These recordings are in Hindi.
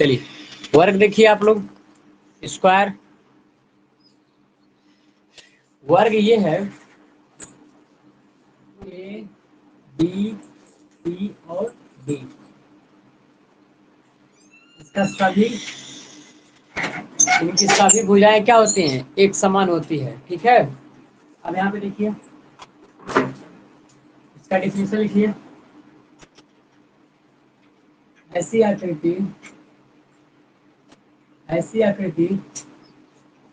चलिए वर्ग देखिए आप लोग, स्क्वायर वर्ग ये है ए बी सी और डी, इसका सभी इनकी सभी भुजाएं क्या होती हैं, एक समान होती है। ठीक है, अब यहाँ पे देखिए इसका डिफिनेशन लिखिए। ऐसी आकृति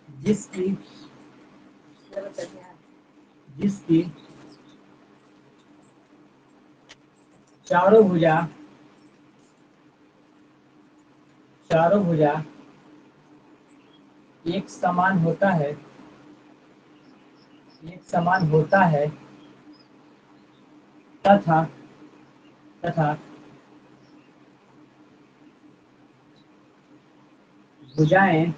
जिसकी जिसकी चारों भुजा एक समान होता है तथा तथा भुजाएं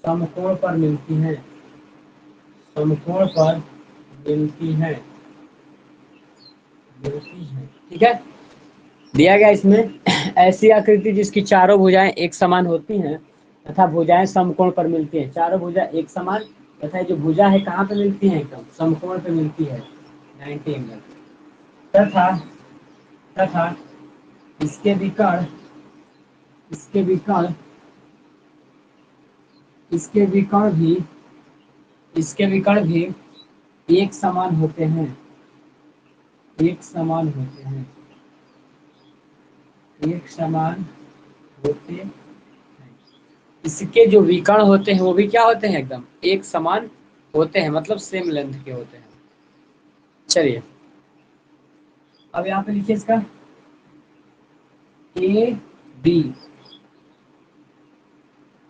समकोण पर मिलती हैं, ठीक है। दिया गया इसमें ऐसी आकृति जिसकी चारों भुजाएं एक समान होती हैं तथा भुजाएं समकोण पर मिलती हैं। चारों भुजा एक समान तथा जो भुजा है कहाँ पे मिलती है, एकदम समकोण पे मिलती है 90 एंगल। तथा इसके विकर्ण भी एक समान होते हैं। इसके जो विकर्ण होते हैं वो भी क्या होते हैं, एकदम एक समान होते हैं, मतलब सेम लेंथ के होते हैं। चलिए अब यहाँ पे लिखिए इसका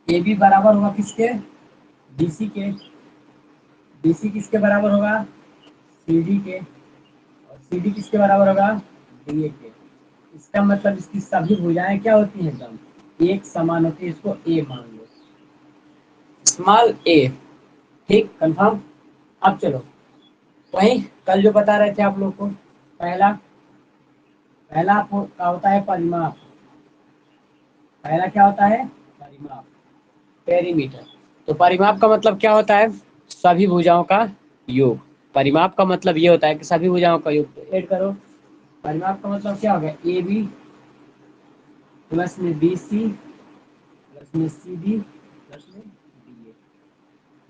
ए बी बराबर होगा किसके, बीसी के। बीसी किसके बराबर होगा, सीडी के। और सीडी किसके बराबर होगा, डीए के। इसका मतलब इसकी सभी भुजाएं क्या होती हैं, एकदम एक समान होती है। इसको ए मान लो, स्मॉल ए। ठीक, कंफर्म। अब चलो वही कल जो बता रहे थे आप लोग को, पहला क्या होता है, परिमाप। पहला क्या होता है, परिमाप, पेरीमीटर। तो परिमाप का मतलब क्या होता है, सभी भुजाओं का योग। परिमाप का मतलब ये होता है कि सभी भुजाओं का योग। तो ऐड करो, परिमाप का मतलब क्या हो गया, ए बी प्लस में बी सी प्लस में सी डी प्लस में डी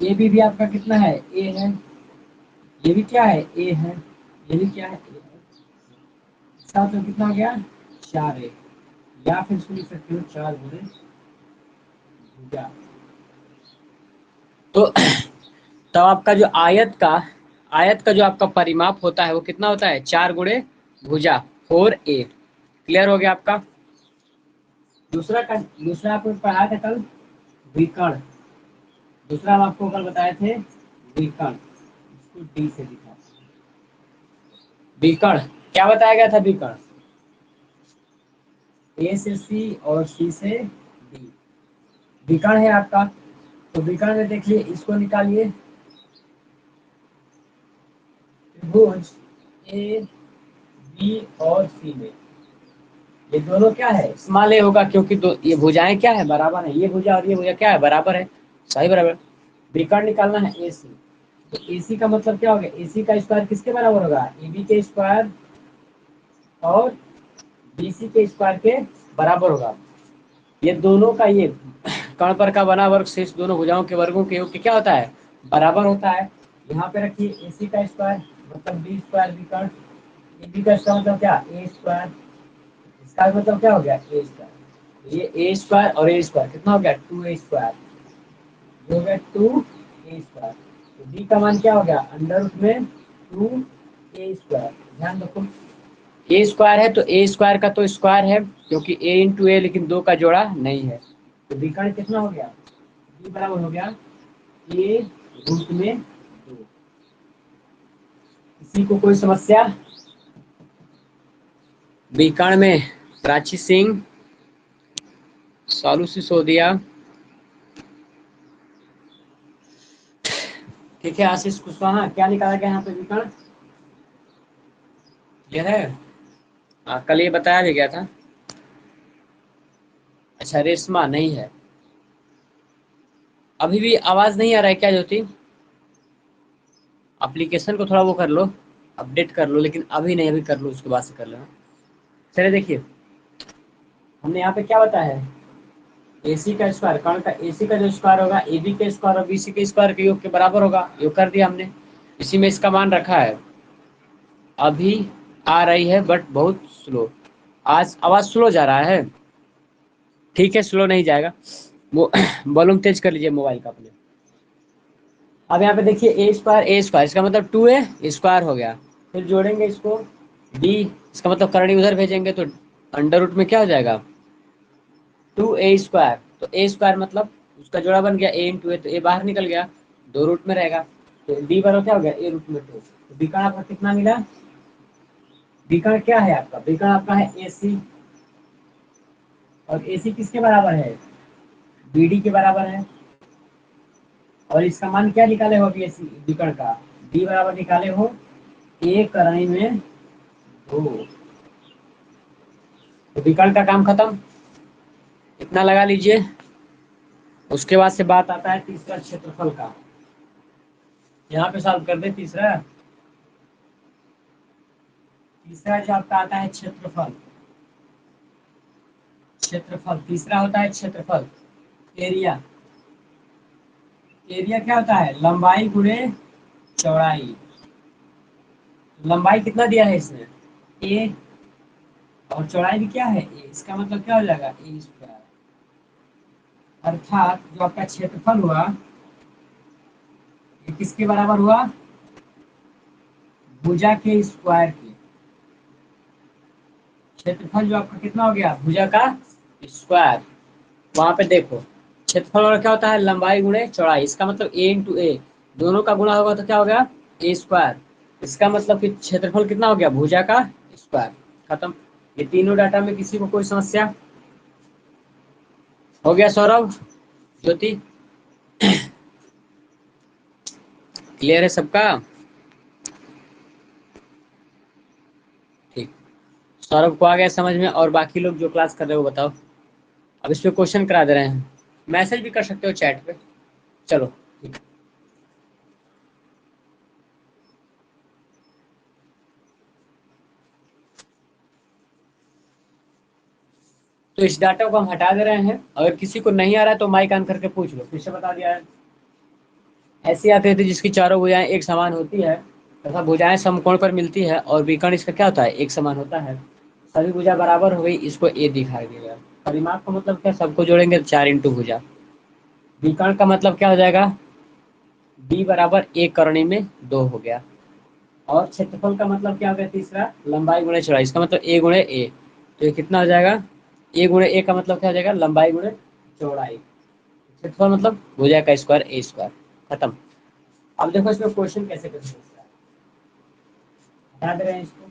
ए। ए बी भी आपका कितना है, ए है। ये भी क्या है, ए है। ये भी क्या है, ए है। इसका मतलब कितना हो गया, 4 ए। या फिर इसको लिख सकते हो 4 गुणे भुजा। तो तब आपका जो आयत का जो आपका परिमाप होता है वो कितना होता है, 4 गुणे भुजा, 4a। क्लियर हो गया आपका। दूसरा आपको पढ़ाया था कल, विकर्ण। दूसरा हम आपको कल बताए थे विकर्ण, इसको डी से लिखा। विकर्ण क्या बताया गया था, विकर्ण ए से सी और सी से डी विकर्ण है आपका। तो विकर्ण में देखिए, इसको निकालिए, त्रिभुज ए बी और सी में ये दोनों क्या है, स्मॉल ए होगा, क्योंकि ये भुजाएं क्या है, बराबर है। ये भुजा और ये भुजा क्या है, बराबर है, सही बराबर। विकर्ण निकालना है ए सी। तो ए सी का मतलब क्या हो गया, ए सी का स्क्वायर किसके बराबर होगा, ए बी के स्क्वायर और बी सी के स्क्वायर के बराबर होगा। ये दोनों का ये कर्ण पर का बना वर्ग शेष दोनों भुजाओं के वर्गों के योग क्या होता है, बराबर होता है। यहाँ पे रखिए ए सी का स्क्वायर मतलब बी स्क्वायर विकर्ण, ए बी का स्क्वायर मतलब क्या, ए स्क्वायर। इसका मतलब क्या हो गया, ए स्क्वायर। ये ए स्क्वायर और ए स्क्वायर कितना हो गया, 2a स्क्वायर। जो हो गया 2a स्क्वायर। तो b का मान क्या हो गया, अंडर रूट में 2a स्क्वायर। ध्यान रखो, ए स्क्वायर है तो ए स्क्वायर का तो स्क्वायर है, क्योंकि a इंटू ए, लेकिन दो का जोड़ा नहीं है। तो विकर्ण कितना हो गया, b बराबर हो गया a रूट में 2। किसी को कोई समस्या विकर्ण में, प्राची सिंह सालू सिसोदिया, ठीक है। आशीष कुशवाहा, क्या निकाला गया यहाँ पे विकर्ण, यह है कल ये बताया भी गया था। अच्छा रेशमा नहीं है। अभी भी आवाज नहीं आ रहा है क्या ज्योति? एप्लीकेशन को थोड़ा वो कर लो, अपडेट कर लो, लेकिन अभी नहीं, अभी कर लो, उसके बाद से कर लेना। चलिए देखिए, हमने यहाँ पे क्या बताया है, AC का स्क्वायर, कौन का AC का जो स्क्वायर होगा AB के स्क्वायर और BC के स्क्वायर के योग के बराबर होगा। योग कर दिया हमने, इसी में इसका मान रखा है। अभी आ रही है बट बहुत स्लो, आज आवाज स्लो जा रहा है। ठीक है स्लो नहीं जाएगा, वो वॉल्यूम तेज कर लीजिए मोबाइल का अपने। अब यहाँ पे देखिए ए स्क्वायर इसका मतलब 2A स्क्वायर हो गया, फिर जोड़ेंगे इसको b, इसका मतलब करणी उधर भेजेंगे तो अंडर रूट में क्या हो जाएगा 2A स्क्वायर। तो ए स्क्वायर मतलब उसका जोड़ा बन गया a इंटू ए, तो ए बाहर निकल गया, दो रूट में रहेगा, तो b बराबर क्या हो गया a रूट में 2। तो b का आपका कितना मिला, b का क्या है आपका, b का आपका है AC, और AC किसके बराबर है, BD के बराबर है। और इसका मान क्या निकाले हो अभी विकर्ण का, d बराबर निकाले हो a करणी में 2। तो विकर्ण का काम खत्म, इतना लगा लीजिए। उसके बाद से बात आता है तीसरा क्षेत्रफल का, यहाँ पे सॉल्व कर दे तीसरा। तीसरा जो आपका आता है क्षेत्रफल, क्षेत्रफल तीसरा होता है क्षेत्रफल। एरिया, एरिया क्या होता है लंबाई गुणे चौड़ाई। लंबाई कितना दिया है इसने a, और चौड़ाई भी क्या है a, इसका मतलब क्या हो जाएगा a स्क्वायर। अर्थात जो आपका क्षेत्रफल हुआ ये किसके बराबर हुआ, भुजा के स्क्वायर के। क्षेत्रफल जो आपका कितना हो गया भुजा का स्क्वायर। वहां पे देखो क्षेत्रफल वाला क्या होता है लंबाई गुणे चौड़ाई, इसका मतलब a इंटू ए, दोनों का गुणा होगा तो क्या हो गया a स्क्वायर। इसका मतलब कि क्षेत्रफल कितना हो गया भुजा का स्क्वायर। खत्म। ये तीनों डाटा में किसी को कोई समस्या, हो गया सौरभ ज्योति, क्लियर है सबका? ठीक, सौरभ को आ गया समझ में, और बाकी लोग जो क्लास कर रहे हो बताओ। अब इस पे क्वेश्चन करा दे रहे हैं, मैसेज भी कर सकते हो चैट पे। चलो ठीक। तो इस डाटा को हम हटा दे रहे हैं, अगर किसी को नहीं आ रहा है तो माइक ऑन करके पूछ लो, फिर से बता दिया है। ऐसी आकृति जिसकी चारों भुजाएं एक समान होती है तथा भुजाएं समकोण पर मिलती है और विकर्ण इसका क्या होता है एक समान होता है, सभी भुजा बराबर हो गई, इसको ए दिखाई देगा। परिमाप का मतलब क्या, सबको जोड़ेंगे तो 4 इंटू भुजा। विकर्ण का मतलब क्या हो जाएगा b बराबर a करणी में 2 हो गया। और क्षेत्रफल का मतलब क्या हो गया तीसरा लंबाई गुणे चौड़ाई, इसका मतलब a गुणे a, तो ये कितना हो जाएगा a गुणे a का मतलब क्या हो जाएगा लंबाई गुणे चौड़ाई। क्षेत्रफल मतलब भुजा का स्क्वायर a स्क्वायर। खत्म। अब देखो इसमें क्वेश्चन कैसे कर सकते हैं, हटा दे रहे हैं इसको।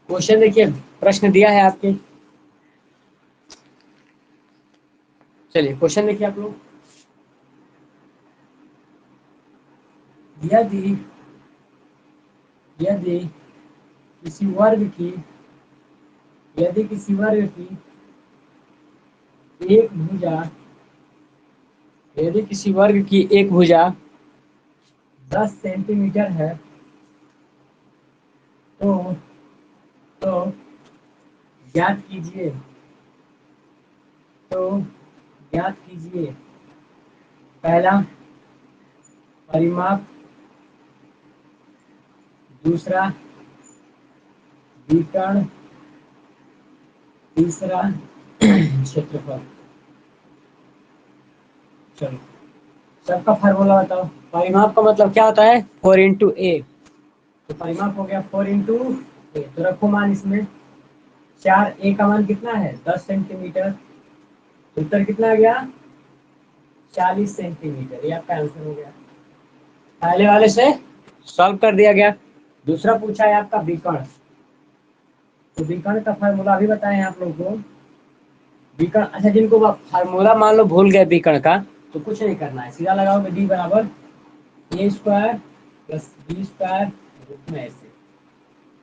क्वेश्चन देखिए, प्रश्न दिया है आपके, चलिए क्वेश्चन देखिए आप लोग। यदि यदि किसी वर्ग की, यदि किसी वर्ग की एक भुजा, यदि किसी वर्ग की एक भुजा 10 सेंटीमीटर है तो तो ज्ञात कीजिए, तो ज्ञात कीजिए पहला परिमाप, दूसरा विकर्ण, तीसरा क्षेत्रफल। चलो सबका फार्मूला बताओ। परिमाप का मतलब क्या होता है 4 इंटू ए, तो परिमाप हो गया 4 इंटू ए, तो रखो मान इसमें 4, ए का मान कितना है 10 सेंटीमीटर, उत्तर कितना आ गया? 40 सेंटीमीटर। ये आपका आंसर हो गया। पहले वाले से सॉल्व कर दिया गया। दूसरा पूछा है आपका विकर्ण। तो विकर्ण का फार्मूला भी बताएं आप लोग को। विकर्ण, अच्छा जिनको फार्मूला मान लो भूल गए विकर्ण का, तो कुछ नहीं करना है, सीधा लगाओगे डी बराबर A square plus B square root में ऐसे।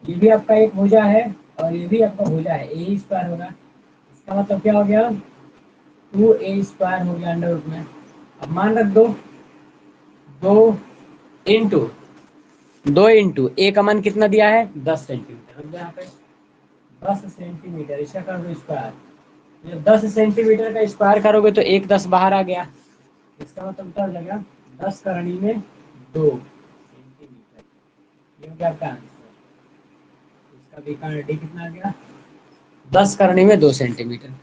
ये भी आपका एक भुजा है और ये भी आपका भुजा है, ए स्क्वायर होगा। इसका मतलब क्या हो गया? 2a स्क्वायर हो गया अंडर रूट में। अब मान रख दो 2 इंटू ए का मान कितना दिया है? 10 सेंटीमीटर। रख दो यहाँ पे 10 सेंटीमीटर, इसका कर दो स्क्वायर। जब 10 सेंटीमीटर का स्क्वायर करोगे तो एक 10 बाहर आ गया। इसका मतलब क्या हो जाएगा? 10 करनी में 2 सेंटीमीटर। ये हो गया आपका आंसर। इसका विकर्ण डी कितना आ गया? 10 करनी में 2 सेंटीमीटर।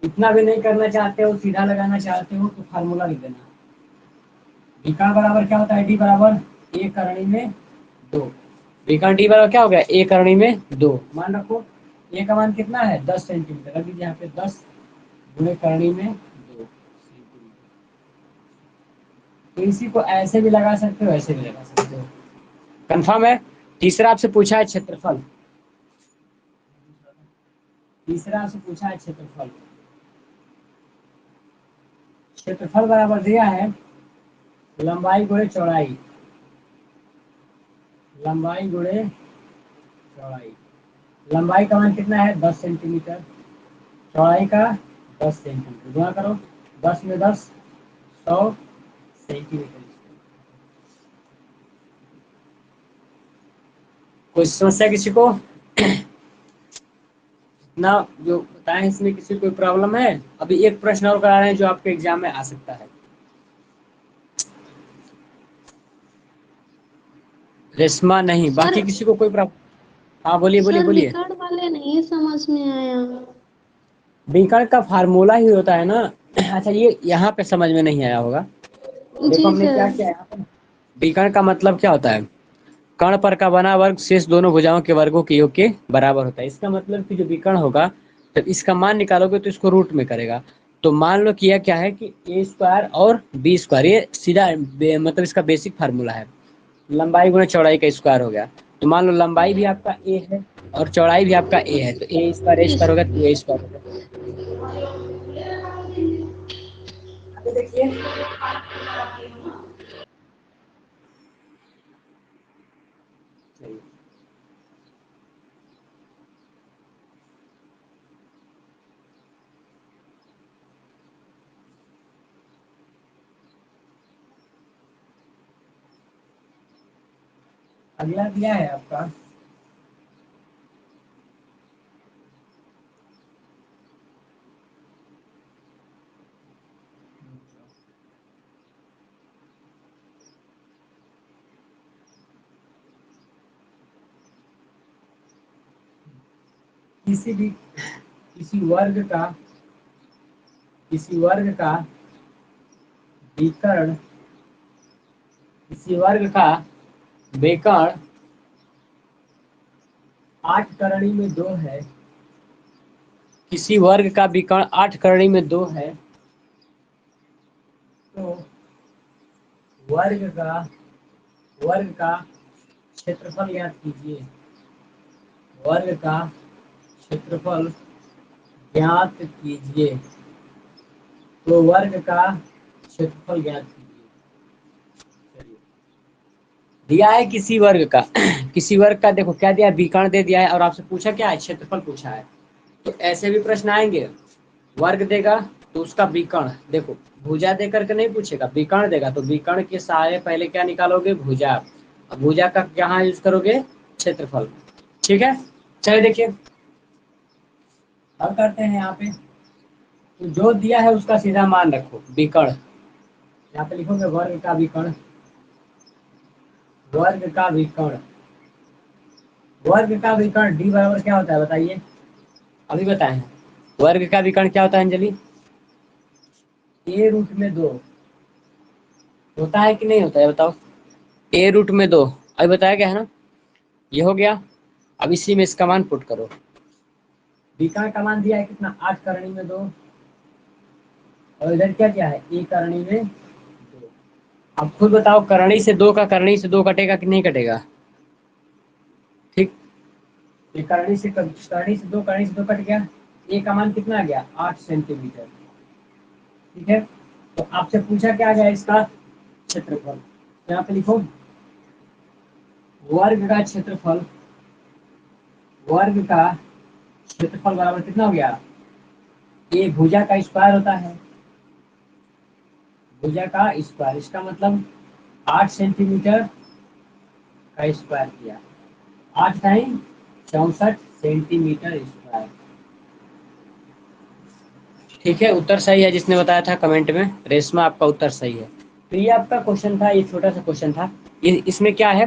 इतना भी नहीं करना चाहते हो, सीधा लगाना चाहते हो, तो फार्मूला लिख देना। विकर्ण बराबर क्या होता है? डी बराबर ए करनी में 2। विकर्ण डी बराबर क्या हो गया? ए करनी में 2। मान रखो ए का मान कितना है? 10 सेंटीमीटर। रख दीजिए यहाँ पे 10 गुणे करनी में 2 सेंटीमीटर। तो इसी को ऐसे भी लगा सकते हो, ऐसे भी लगा सकते हो। कंफर्म है? तीसरा आपसे पूछा है क्षेत्रफल। तीसरा आपसे पूछा है क्षेत्रफल। क्षेत्रफल बराबर दिया है लंबाई गुणे चौड़ाई। लंबाई गुणे चौड़ाई। लंबाई का मान कितना है? 10 सेंटीमीटर। चौड़ाई का 10 सेंटीमीटर। गुणा करो 10 में 10 100 सेंटीमीटर। कोई समस्या किसी को? ना जो बताएं इसमें किसी को कोई प्रॉब्लम है? अभी एक प्रश्न और करा रहे हैं जो आपके एग्जाम में आ सकता है। रेशमा नहीं, सर बाकी किसी को कोई प्रॉब्लम? हाँ बोलिए बोलिए सर बोलिए। विकर्ण वाले नहीं समझ में आया। विकर्ण का फार्मूला ही होता है ना। अच्छा ये यहाँ पे समझ में नहीं आया होगा। देखो जी हमने क्या सर। किया यहाँ पे। विकर्ण का मतलब क्या होता है? कर्ण पर का बना वर्ग शेष दोनों भुजाओं के वर्गों के योग के बराबर होता है। इसका मतलब कि जो विकर्ण होगा जब इसका मान निकालोगे तो इसको रूट में करेगा। तो मान लो कि यह क्या है कि ए स्क्वायर और बी स्क्वायर, ये सीधा मतलब इसका बेसिक फार्मूला है। लंबाई गुणा चौड़ाई का स्क्वायर हो गया। तो मान लो लंबाई भी आपका ए है और चौड़ाई भी आपका ए है, तो ए इस स्क्वायर हो गया, टू ए स्क्वायर हो गया। आगे देखिए। चलिए, अगला दिया है आपका किसी भी किसी वर्ग का किसी वर्ग का विकर्ण किसी वर्ग का विकर्ण 8 करनी में 2 है। किसी वर्ग का विकर्ण 8 करनी में 2 है, तो वर्ग का वर्ग का क्षेत्रफल ज्ञात कीजिए। वर्ग का क्षेत्रफल ज्ञात कीजिए। तो वर्ग का क्षेत्रफल ज्ञात कीजिए। चलिए, दिया है किसी वर्ग का किसी वर्ग का, देखो क्या दिया है? विकर्ण दे दिया है और आपसे पूछा क्या है? क्षेत्रफल पूछा है। तो ऐसे भी प्रश्न आएंगे। वर्ग देगा तो उसका विकर्ण, देखो भुजा दे करके नहीं पूछेगा, विकर्ण देगा तो विकर्ण के सारे पहले क्या निकालोगे? भुजा। अब भुजा का यहाँ यूज करोगे? क्षेत्रफल। ठीक है, चलिए देखिए अब करते हैं यहाँ पे। तो जो दिया है उसका सीधा मान रखो विकर्ण। यहाँ पे लिखोगे वर्ग का विकर्ण। वर्ग का विकर्ण। वर्ग का विकर्ण डी बराबर क्या होता है बताइए? अभी बताएं। वर्ग का विकर्ण क्या होता है अंजलि? ए रूट में 2 होता है कि नहीं होता है बताओ? ए रूट में 2 अभी बताया गया है ना। ये हो गया। अब इसी में इसका मान पुट करो। विकर्ण का मान दिया है कितना? 8 करनी में 2। और इधर क्या क्या है, ए करणी में 2। अब खुद बताओ, करणी से 2 का करणी से 2 कटेगा कि नहीं कटेगा? ठीक, ये करणी से 2 कट गया। ए का मान कितना आ गया, 8 सेंटीमीटर। ठीक है, तो आपसे पूछा क्या गया, इसका क्षेत्रफल। यहाँ पे लिखो, वर्ग का क्षेत्रफल, वर्ग का क्षेत्रफल बराबर कितना हो गया, ये भुजा का स्क्वायर होता है, भुजा का स्क्वायर, इसका मतलब 8 सेंटीमीटर का स्क्वायर किया, 8 टाइम 64 सेंटीमीटर स्क्वायर। ठीक है, उत्तर सही है, जिसने बताया था कमेंट में, रेशमा आपका उत्तर सही है। तो ये आपका क्वेश्चन था, ये छोटा सा क्वेश्चन था। इसमें क्या है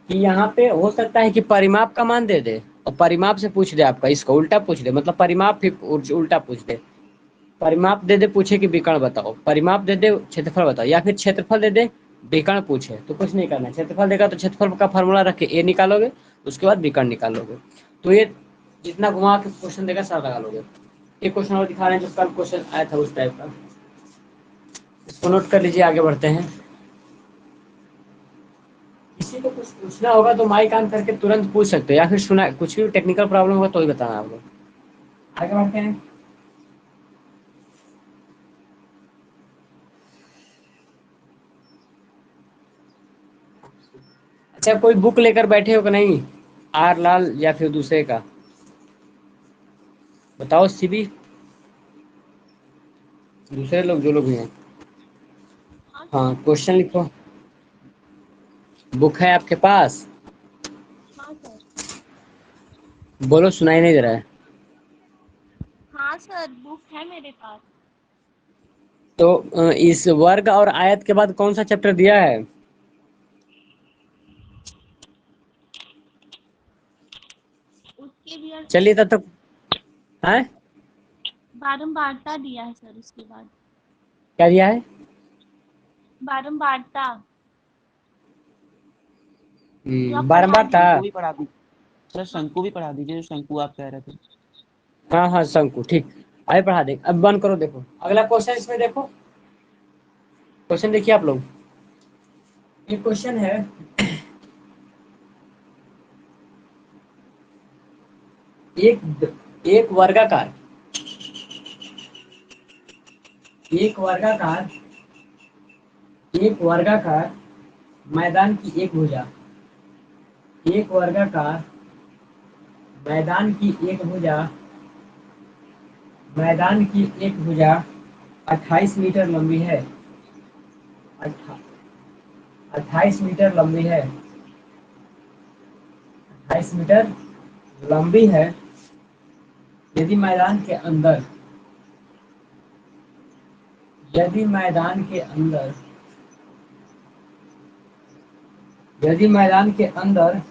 कि यहाँ पे हो सकता है कि परिमाप का मान दे दे और परिमाप से पूछ दे आपका, इसको उल्टा पूछ दे, मतलब परिमाप फिर उल्टा पूछ दे। परिमाप दे दे, पूछे कि विकर्ण बताओ, परिमाप दे दे क्षेत्रफल बताओ, या फिर क्षेत्रफल दे दे विकर्ण पूछे, तो कुछ नहीं करना। क्षेत्रफल देगा तो क्षेत्रफल का फॉर्मूला रख के ए निकालोगे, उसके बाद विकर्ण निकालोगे। तो ये जितना घुमा के क्वेश्चन देगा सब लगा लोगे। एक क्वेश्चन और दिखा रहे हैं, जो कल क्वेश्चन आया था उस टाइप का, इसको नोट कर लीजिए, आगे बढ़ते हैं। किसी को कुछ पूछना होगा तो माइक ऑन करके तुरंत पूछ सकते हो, या फिर सुना कुछ भी टेक्निकल प्रॉब्लम होगा तो ही बताना आप लोग। आगे बढ़ते हैं। अच्छा, कोई बुक लेकर बैठे हो कि नहीं, आर लाल या फिर दूसरे का, बताओ सीबी, दूसरे लोग जो लोग भी हैं। हाँ हाँ, सर। क्वेश्चन लिखो, बुक है आपके पास? हाँ सर। बोलो, सुनाई नहीं दे रहा है। हाँ सर, बुक है मेरे पास। तो इस वर्ग और आयत के बाद कौन सा चैप्टर दिया है? उसके भी चलिए तब तक है, बारंबारता दिया है सर उसके बाद। क्या दिया है? बारंबारता, जो आप पढ़ा बारंबार था। दिए शंकु ना। भी पढ़ा दी सर, हाँ। शंकु भी पढ़ा दीजिए, जो शंकु आप कह रहे थे। हाँ हाँ, शंकु, ठीक। आगे पढ़ा दे, अब बंद करो, देखो अगला क्वेश्चन, इसमें देखो क्वेश्चन देखिए आप लोग। ये क्वेश्चन है, एक वर्गाकार, एक वर्गाकार, एक वर्गाकार मैदान की एक भुजा, एक वर्गाकार मैदान की एक भुजा, मैदान की एक भुजा 28 मीटर लंबी है, 28 मीटर लंबी है, 28 मीटर लंबी है। यदि मैदान के अंदर, यदि मैदान के अंदर, यदि मैदान के अंदर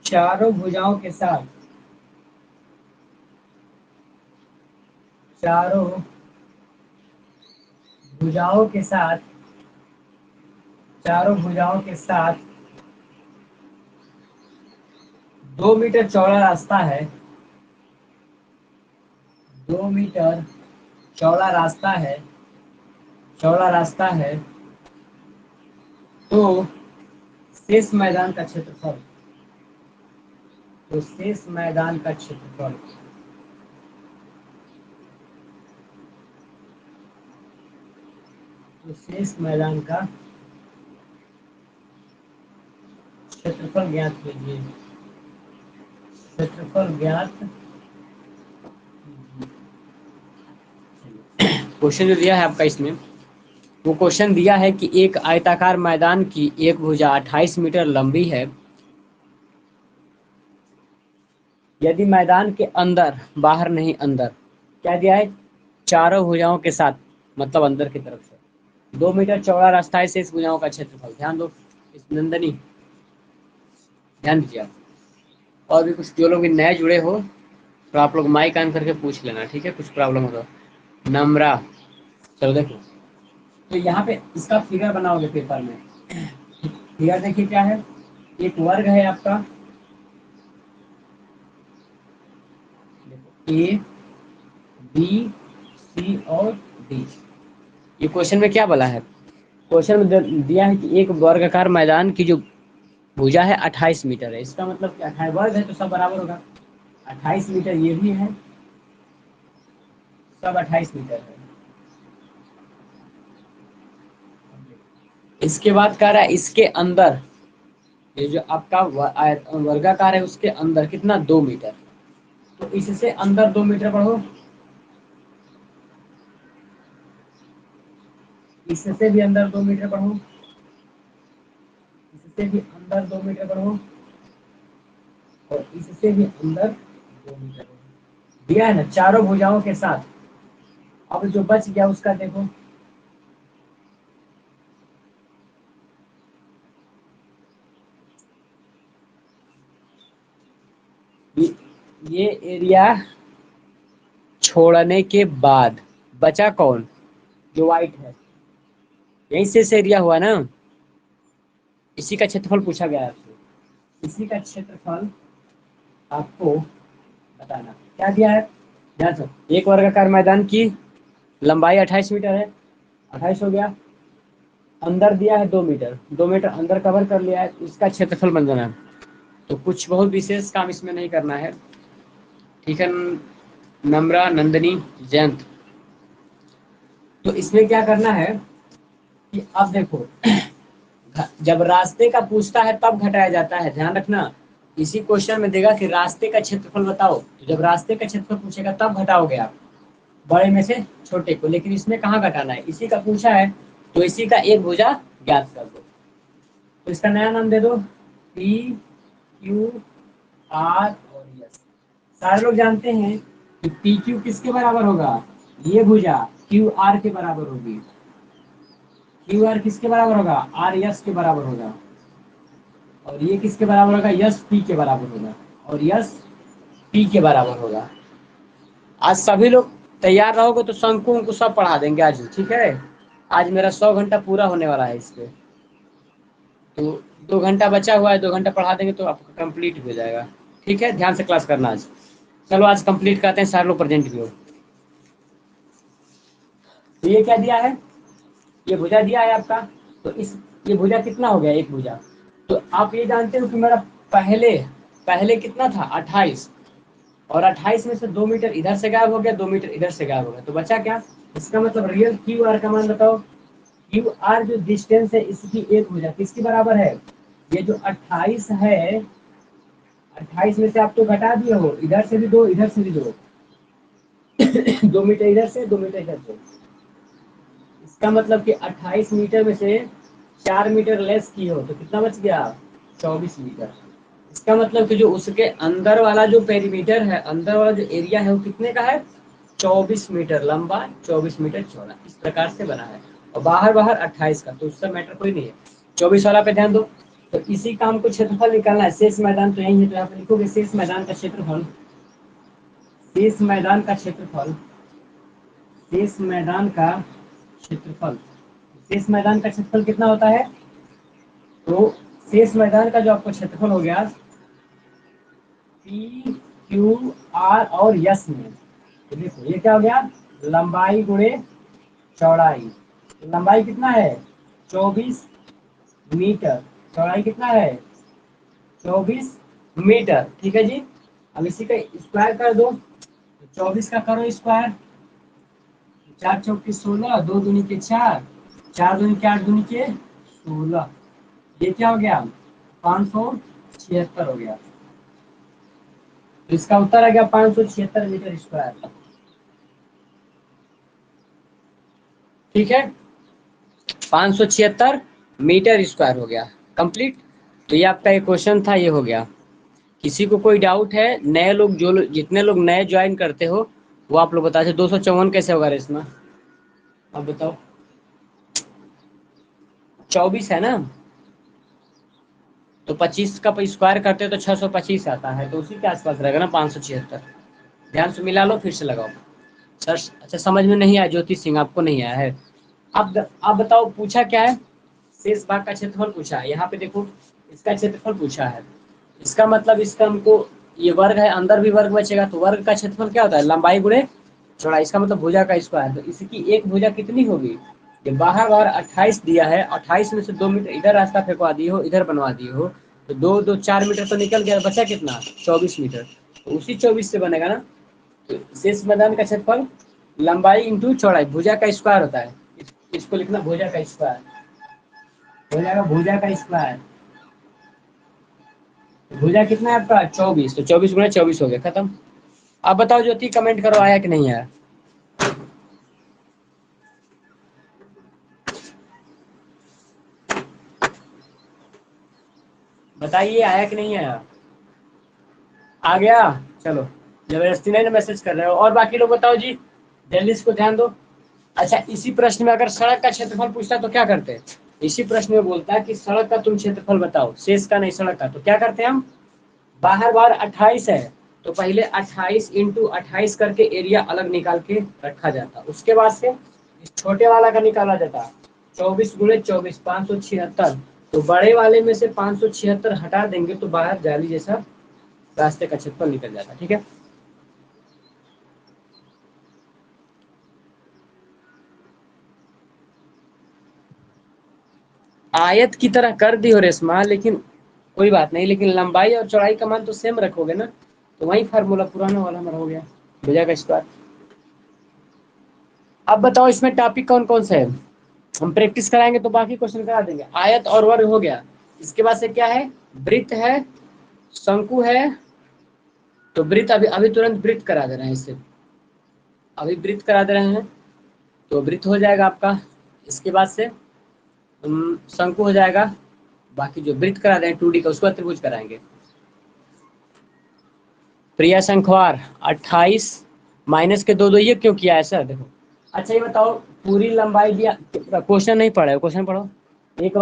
चारों भुजाओं के साथ, चारों भुजाओं के साथ, चारों भुजाओं के साथ 2 मीटर चौड़ा रास्ता है, 2 मीटर चौड़ा रास्ता है, चौड़ा रास्ता है, तो शेष मैदान का क्षेत्रफल, तो शेष मैदान का क्षेत्रफल, तो शेष मैदान का क्षेत्रफल ज्ञात कीजिए, क्षेत्रफल ज्ञात। क्वेश्चन जो दिया है आपका इसमें, वो क्वेश्चन दिया है कि एक आयताकार मैदान की एक भुजा 28 मीटर लंबी है। यदि मैदान के अंदर, बाहर नहीं अंदर, क्या दिया है, चारों भुजाओं के साथ, मतलब अंदर की तरफ से 2 मीटर चौड़ा रास्ता है, शेष भुजाओं का क्षेत्रफल। ध्यान दो इस नंदनी, ध्यान दीजिए आप। और भी कुछ जो लोग भी नए जुड़े हो तो आप लोग माइक ऑन करके पूछ लेना, ठीक है, कुछ प्रॉब्लम हो तो। नम्रा, चलो देखो, तो यहाँ पे इसका फिगर बनाओगे पेपर में। फिगर देखिए क्या है, एक वर्ग है आपका, देखो ए बी सी और डी। ये क्वेश्चन में क्या बोला है? क्वेश्चन में दिया है कि एक वर्गाकार मैदान की जो भुजा है 28 मीटर है। इसका मतलब कि 28 वर्ग है तो सब बराबर होगा। 28 मीटर ये भी है, सब 28 मीटर है। इसके बाद कह रहा है इसके अंदर, ये जो आपका वर्गाकार है उसके अंदर कितना, 2 मीटर। तो इससे अंदर 2 मीटर पढ़ो, इससे भी अंदर 2 मीटर पढ़ो, इससे भी अंदर 2 मीटर पढ़ो, और इससे भी अंदर 2 मीटर पढ़ो। दिया है ना चारों भुजाओं के साथ। अब जो बच गया उसका देखो, ये एरिया छोड़ने के बाद बचा कौन, जो व्हाइट है, यहीं से एरिया हुआ ना। इसी का क्षेत्रफल पूछा गया है आपसे। इसी का क्षेत्रफल आपको बताना। क्या दिया है ध्यान से, एक वर्गाकार मैदान की लंबाई 28 मीटर है, 28 हो गया। अंदर दिया है 2 मीटर, 2 मीटर अंदर कवर कर लिया है, इसका क्षेत्रफल बन जाना है। तो कुछ बहुत विशेष काम इसमें नहीं करना है, ठीक है नम्रा, नंदनी, जयंत। तो इसमें क्या करना है कि अब देखो, जब रास्ते का पूछता है तब घटाया जाता है, ध्यान रखना। इसी क्वेश्चन में देगा कि रास्ते का क्षेत्रफल बताओ, तो जब रास्ते का क्षेत्रफल पूछेगा तब घटाओगे आप बड़े में से छोटे को। लेकिन इसमें कहाँ घटाना है, इसी का पूछा है तो इसी का एक भुजा ज्ञात कर दो। तो इसका नया नाम दे दो पी क्यू आर और एस। सारे लोग जानते हैं कि पी क्यू किसके बराबर होगा, ये भुजा क्यू आर के बराबर होगी। क्यू आर किसके बराबर होगा, आर एस के बराबर होगा। और ये किसके बराबर होगा, यस पी के बराबर होगा। और यस पी के बराबर होगा। आज सभी लोग तैयार रहोगे तो शंकु उनको सब पढ़ा देंगे आज, ठीक है। आज मेरा 100 घंटा पूरा होने वाला है इस पे। तो 2 घंटा बचा हुआ है, 2 घंटा पढ़ा देंगे तो आपका कंप्लीट हो जाएगा। ठीक है, ध्यान से क्लास करना आज। चलो आज कंप्लीट करते हैं, सारे लोग प्रेजेंट भी हो। तो ये क्या दिया है, ये भुजा दिया है आपका। तो इस ये भुजा कितना हो गया, एक भुजा। तो आप ये जानते हो कि मेरा पहले पहले कितना था 28, और 28 में से 2 मीटर इधर से गायब हो गया, 2 मीटर इधर से गायब हो गया, तो बचा क्या। इसका मतलब रियल क्यू आर का मान बताओ। क्यू आर जो डिस्टेंस है इसकी एक भुजा किसके बराबर है, ये जो 28 है, 28 में से आप तो घटा दिए हो, इधर से भी 2 इधर से भी 2 2 मीटर इधर से 2 मीटर इधर से। इसका मतलब कि 28 मीटर में से 4 मीटर लेस की हो तो कितना बच गया, 24 मीटर। इसका मतलब कि जो उसके अंदर वाला जो पेरीमीटर है, अंदर वाला जो एरिया है वो कितने का है, 24 मीटर लंबा, 24 मीटर चौड़ा। इस प्रकार से बना है। और बाहर बाहर 28 का, तो उससे मैटर कोई नहीं है। 24 वाला पे ध्यान दो। तो इसी का हमको क्षेत्रफल निकालना है। शेष मैदान तो यही है, तो यहाँ पे लिखोगे शेष मैदान का क्षेत्रफल, शेष मैदान का क्षेत्रफल, शेष मैदान का क्षेत्रफल। शेष मैदान का क्षेत्रफल कितना होता है, तो शेष मैदान का जो आपको क्षेत्रफल हो गया पी क्यू आर और यस में, तो देखो ये क्या हो गया, लंबाई गुणे चौड़ाई। लंबाई कितना है 24 मीटर, चौड़ाई कितना है 24 मीटर, ठीक है जी। अब इसी का स्क्वायर कर दो, तो 24 का करो स्क्वायर, 4 चौकी 16, 2 दूनी के 4, 4 दूनी के 8, दूनी के 16। ये क्या हो गया 576 हो गया। तो इसका उत्तर आ गया 576 मीटर स्क्वायर। ठीक है, 576 मीटर स्क्वायर हो गया कंप्लीट। तो ये आपका एक क्वेश्चन था, ये हो गया। किसी को कोई डाउट है, नए लोग जो जितने लोग नए ज्वाइन करते हो वो आप लोग बताते। 254 कैसे होगा रेशमा, अब बताओ। 24 है ना, तो 25 का स्क्वायर करते हो तो 625 आता है, तो उसी के आसपास रहेगा ना 576। ध्यान से मिला लो, फिर से लगाओ। सर अच्छा समझ में नहीं आया, ज्योति सिंह आपको नहीं आया है। अब आप बताओ पूछा क्या है, शेष भाग का क्षेत्रफल पूछा है। यहाँ पे देखो इसका क्षेत्रफल पूछा है, इसका मतलब इसका हमको, ये वर्ग है, अंदर भी वर्ग बचेगा, तो वर्ग का क्षेत्रफल क्या होता है, लंबाई गुणे चौड़ाई, इसका मतलब भुजा का स्क्वायर। तो इसकी एक भुजा कितनी होगी? ये बाहर बाहर 28 दिया है, 28 में से 2 मीटर इधर रास्ता फेंकवा दिए हो, इधर बनवा दिए हो, तो 2 2 4 मीटर तो निकल गया, बचा कितना? 24 मीटर। तो उसी 24 से बनेगा ना। तो शेष मैदान का क्षेत्रफल लंबाई इंटू चौड़ाई, भुजा का स्क्वायर होता है। इसको लिखना भुजा का स्क्वायर, हो जाएगा भुजा का स्क्वायर। भुजा कितना है आपका? 24, तो 24 गुना 24 हो गया, खत्म। आप बताओ ज्योति, कमेंट करो आया कि नहीं आया। बताइए आया कि नहीं आया। आ गया, चलो। जबरदस्ती नहीं ना मैसेज कर रहे हो। और बाकी लोग बताओ जी, जल्दी इसको ध्यान दो। अच्छा, इसी प्रश्न में अगर सड़क का क्षेत्रफल पूछता तो क्या करते? इसी प्रश्न में बोलता है कि सड़क का तुम क्षेत्रफल बताओ, शेष का नहीं, सड़क का। तो क्या करते हैं हम? बाहर बाहर 28 है, तो पहले 28 इंटू 28 करके एरिया अलग निकाल के रखा जाता। उसके बाद से इस छोटे वाला का निकाला जाता, 24 गुणे 24, 576। तो बड़े वाले में से 576 हटा देंगे तो बाहर जाली जैसा रास्ते का क्षेत्रफल निकल जाता। ठीक है, आयत की तरह कर दी हो रेशमा, लेकिन कोई बात नहीं, लेकिन लंबाई और चौड़ाई का मान तो सेम रखोगे ना, तो वही फार्मूला पुराना वाला हमारा हो गया, भुजा का स्क्वायर। अब बताओ इसमें टॉपिक कौन कौन से है? हम प्रैक्टिस कराएंगे तो बाकी क्वेश्चन करा देंगे। आयत और वर्ग हो गया, इसके बाद से क्या है? वृत्त है, शंकु है। तो वृत्त अभी अभी तुरंत वृत्त करा दे रहे हैं, इससे अभी वृत्त करा दे रहे हैं, तो वृत्त हो जाएगा आपका। इसके बाद से शंकु हो जाएगा। बाकी जो वृत्त करा रहे हैं 2D का, उसको त्रिभुज कराएंगे। प्रिया शंखवार 28 माइनस के 2 2, ये क्यों किया है सर? देखो, अच्छा ये बताओ, पूरी लंबाई दिया, क्वेश्चन नहीं पढ़ा है, क्वेश्चन पढ़ो। एक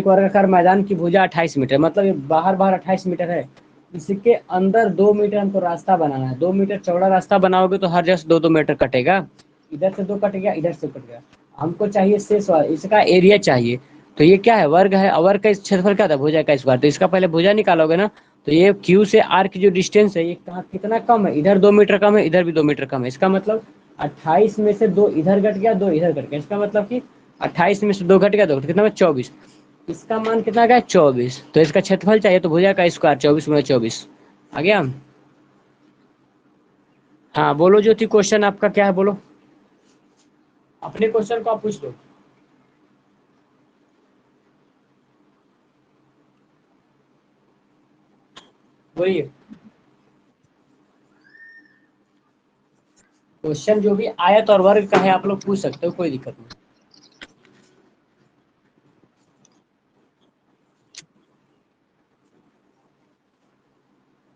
वर्गाकार मैदान की भुजा 28 मीटर, मतलब ये बाहर बाहर 28 मीटर है। इसके अंदर 2 मीटर हमको रास्ता बनाना है। 2 मीटर चौड़ा रास्ता बनाओगे तो हर जगह से 2 2 मीटर कटेगा, इधर से 2 कट गया, इधर से कट गया। हमको चाहिए शेष वाला, इसका एरिया चाहिए। तो ये क्या है? वर्ग है, और वर्ग का क्षेत्रफल क्या था? भुजा का स्क्वायर। तो इसका पहले भुजा निकालोगे ना, तो ये क्यू से आर की जो डिस्टेंस है, ये कहाँ कितना कम है? इधर 2 मीटर कम है, इधर भी 2 मीटर कम है। इसका मतलब 28 में से 2 इधर घट गया, 2 इधर घट गया। इसका मतलब कि 28 में से 2 घट गया, 2 कितना में 24। इसका मान कितना गया? 24। तो इसका क्षेत्रफल चाहिए, तो भुजा का स्क्वायर 24 गुणा 24 आ गया। हाँ बोलो ज्योति, क्वेश्चन आपका क्या है बोलो, अपने क्वेश्चन को आप पूछ लो। बोलिए, क्वेश्चन जो भी आयत और वर्ग का है आप लोग पूछ सकते हो, कोई दिक्कत नहीं।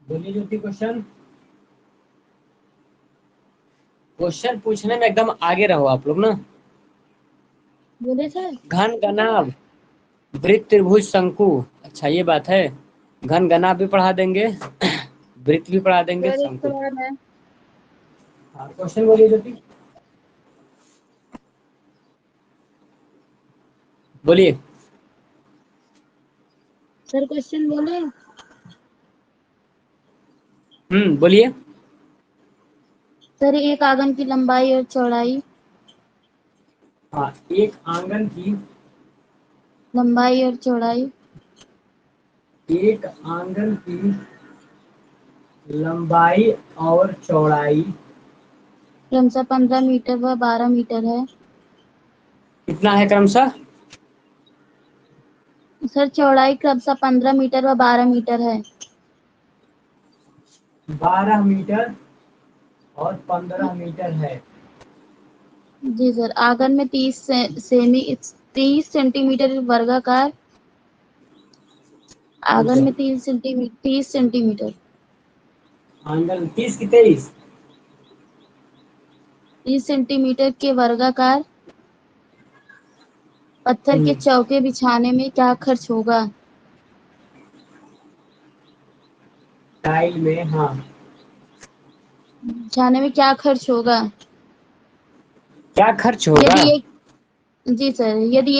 बोलिए ज्योति, क्वेश्चन क्वेश्चन पूछने में एकदम आगे रहो आप लोग ना। बोले सर। घन घनाभ, वृत्त, त्रिभुज, शंकु। अच्छा ये बात है, घन घनाभ भी पढ़ा देंगे, वृत्त भी पढ़ा देंगे, सर एक शंकु। सवाल है। हाँ क्वेश्चन बोलिए ज्योति, बोलिए। सर क्वेश्चन बोले। बोलिए। सर एक आंगन की लंबाई और चौड़ाई। हाँ, एक आंगन की, लंबाई और चौड़ाई। एक आंगन की लंबाई और चौड़ाई क्रमशः 15 मीटर व 12 मीटर है। कितना है क्रमशः? सर चौड़ाई क्रमशः 15 मीटर व 12 मीटर है। 12 मीटर और 15 मीटर है। जी सर, आंगन में 30 सेंटीमीटर वर्गाकार। आंगन में 30 सेंटीमीटर। आंगन 30 की 23? 30 सेंटीमीटर के वर्गाकार पत्थर के हम्म, चौके बिछाने में क्या खर्च होगा? टाइल में, हाँ। बिछाने में क्या खर्च होगा? क्या खर्च होगा? यदि एक जी सर, यदि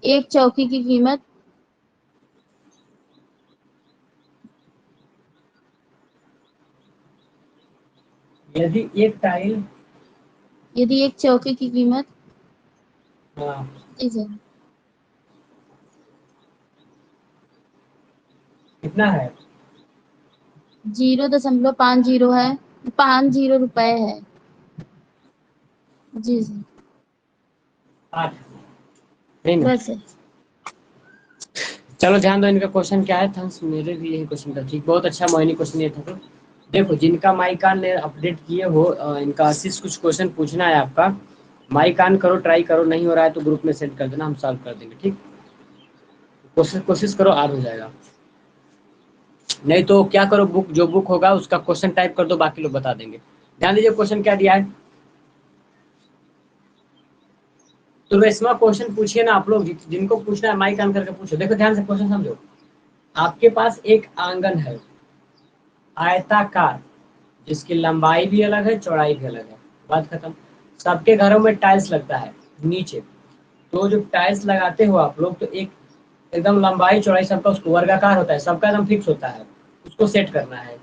एक चौकी की कीमत यदि एक टाइल, यदि एक चौके की कीमत, हाँ, जी सर, कितना है? 0.50 है, 50 रुपए है। जी सर। 8, नहीं ना? बस सर। चलो ध्यान दो, इनका क्वेश्चन क्या है था, मेरे भी यही क्वेश्चन था। ठीक, बहुत अच्छा मोहिनी क्वेश्चन ये था। तो देखो, जिनका माइकान ने अपडेट किए हो, इनका आशीष कुछ क्वेश्चन पूछना है आपका। माइकान करो, ट्राई करो, नहीं हो रहा है तो ग्रुप में सेंड कर देना, हम सॉल्व कर देंगे। ठीक, कोशिश कोशिश करो, आ हो जाएगा। नहीं तो क्या करो, बुक जो बुक होगा उसका क्वेश्चन टाइप कर दो, बाकी लोग बता देंगे। ध्यान दीजिए, क्वेश्चन क्या दिया है। तो रेशमा क्वेश्चन पूछिए ना आप लोग, जिनको पूछना है माइक ऑन करके पूछो। देखो ध्यान से क्वेश्चन समझो। आपके पास एक आंगन है आयताकार, जिसकी लंबाई भी अलग है, चौड़ाई भी अलग है। बात खत्म। सबके घरों में टाइल्स लगता है नीचे। तो जो टाइल्स लगाते हो आप लोग, तो एक एकदम लंबाई चौड़ाई सबका उसको वर्गाकार होता है, सबका एकदम फिक्स होता है, उसको सेट करना है।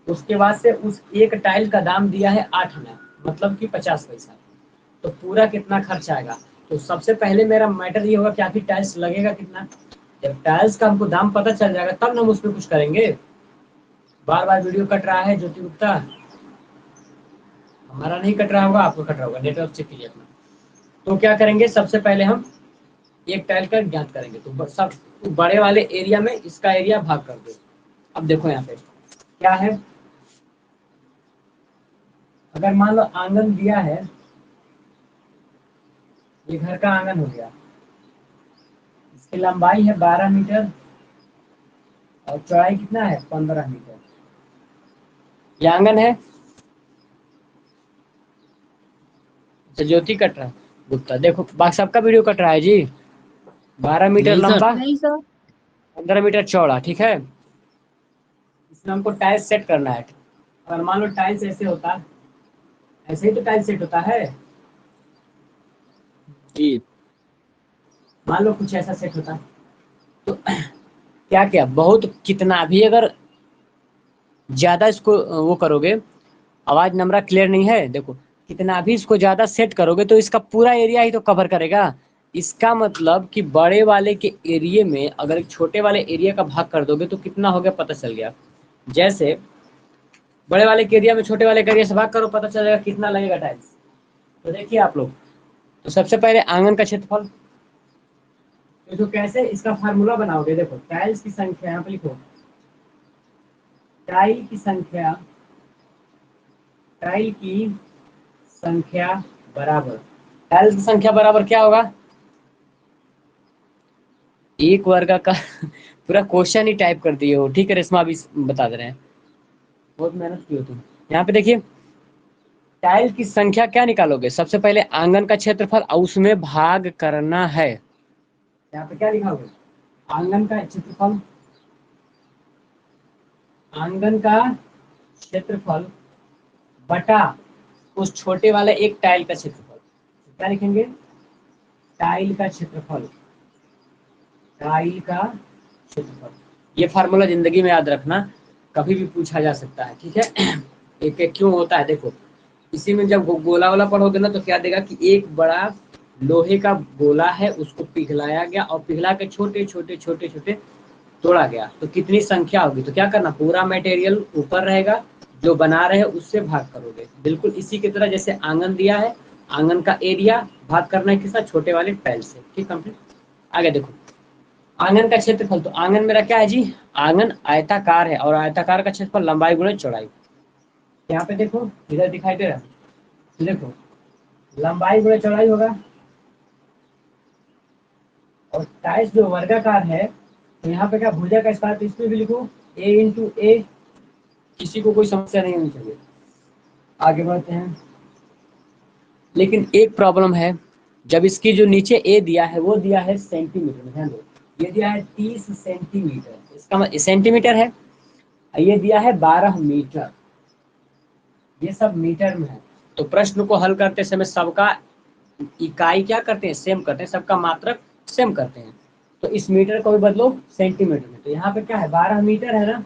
उसके बाद से उस एक टाइल का दाम दिया है 8 आना, मतलब कि 50 पैसा। तो पूरा कितना खर्च आएगा? तो सबसे पहले मेरा मैटर ये होगा कि आखिर टाइल्स लगेगा कितना। जब टाइल्स का हमको दाम पता चल जाएगा तब ना हम उसमें कुछ करेंगे। बार बार वीडियो कट रहा है ज्योति गुप्ता, हमारा नहीं कट रहा होगा, आपको कट रहा होगा, नेटवर्क चेक कीजिए अपना। तो क्या करेंगे, सबसे पहले हम एक टाइल का ज्ञात करेंगे। तो सब बड़े वाले एरिया में इसका एरिया भाग कर दो। अब देखो यहाँ पे क्या है, अगर मान लो आंगन दिया है, ये घर का आंगन हो गया, इसकी लंबाई है 12 मीटर और चौड़ाई कितना है 15 मीटर। ये आंगन है। अच्छा, ज्योति कट रहा है, गुप्ता देखो बाकी सबका वीडियो कट रहा है जी। 12 मीटर नहीं सर। लंबा, नहीं सर। 15 मीटर चौड़ा, ठीक है। इसमें हमको टाइल्स सेट करना है। अगर मान लो टाइल्स ऐसे होता, ऐसे ही तो टाइल्स सेट होता है। जी। मान लो कुछ ऐसा सेट होता, तो क्या क्या बहुत कितना भी अगर ज्यादा इसको वो करोगे, आवाज नमरा क्लियर नहीं है, देखो कितना भी इसको ज्यादा सेट करोगे तो इसका पूरा एरिया ही तो कवर करेगा। इसका मतलब कि बड़े वाले के एरिया में अगर एक छोटे वाले एरिया का भाग कर दोगे तो कितना हो गया पता चल गया। जैसे बड़े वाले के एरिया में छोटे वाले के एरिया से भाग करो, पता चल जाएगा कितना लगेगा टाइल्स। तो देखिए आप लोग, तो सबसे पहले आंगन का क्षेत्रफल, तो जो कैसे इसका फार्मूला बनाओगे, देखो टाइल्स की संख्या यहाँ पे लिखो, टाइल की संख्या, टाइल की संख्या बराबर, टाइल्स की संख्या बराबर क्या होगा, एक वर्ग का पूरा क्वेश्चन ही टाइप कर दिए हो। ठीक है रेशमा, अभी बता दे रहे हैं, बहुत मेहनत की हो तुम। यहाँ पे देखिए, टाइल की संख्या क्या निकालोगे, सबसे पहले आंगन का क्षेत्रफल और उसमें भाग करना है। यहाँ पे क्या लिखाओगे, आंगन का क्षेत्रफल, आंगन का क्षेत्रफल बटा उस छोटे वाले एक टाइल का क्षेत्रफल। तो क्या लिखेंगे, टाइल का क्षेत्रफल, टाइल का क्षेत्रफल। ये फार्मूला जिंदगी में याद रखना, कभी भी पूछा जा सकता है। ठीक है एक एक क्यों होता है, देखो इसी में जब गोला वाला पढ़ोगे ना तो क्या देगा कि एक बड़ा लोहे का गोला है, उसको पिघलाया गया और पिघला के छोटे छोटे छोटे छोटे तोड़ा गया, तो कितनी संख्या होगी। तो क्या करना, पूरा मटेरियल ऊपर रहेगा, जो बना रहे उससे भाग करोगे। बिल्कुल इसी की तरह जैसे आंगन दिया है, आंगन का एरिया भाग करना है किसका, छोटे वाले टाइल से। ठीक कंप्लीट। आगे देखो, आंगन का क्षेत्रफल, तो आंगन मेरा क्या है जी, आंगन आयताकार है और आयताकार का क्षेत्रफल लंबाई गुणे चौड़ाई। यहाँ पे देखो इधर दिखाई दे रहा है, तो देखो लंबाई गुणे चौड़ाई होगा, और टाइल्स जो वर्गाकार है, तो यहाँ पे क्या भुजा का स्क्वायर, तो इसमें भी लिखो a इंटू ए। किसी को कोई समस्या नहीं होनी चाहिए। आगे बढ़ते हैं, लेकिन एक प्रॉब्लम है, जब इसकी जो नीचे ए दिया है वो दिया है सेंटीमीटर में, ध्यान दो, ये दिया है 30 सेंटीमीटर, इसका सेंटीमीटर है, ये दिया है 12 मीटर, ये सब मीटर में है। तो प्रश्न को हल करते समय सबका इकाई क्या करते हैं, सेम करते हैं, सबका मात्रक सेम करते हैं। तो इस मीटर को भी बदलो सेंटीमीटर में, तो यहाँ पे क्या है 12 मीटर है ना,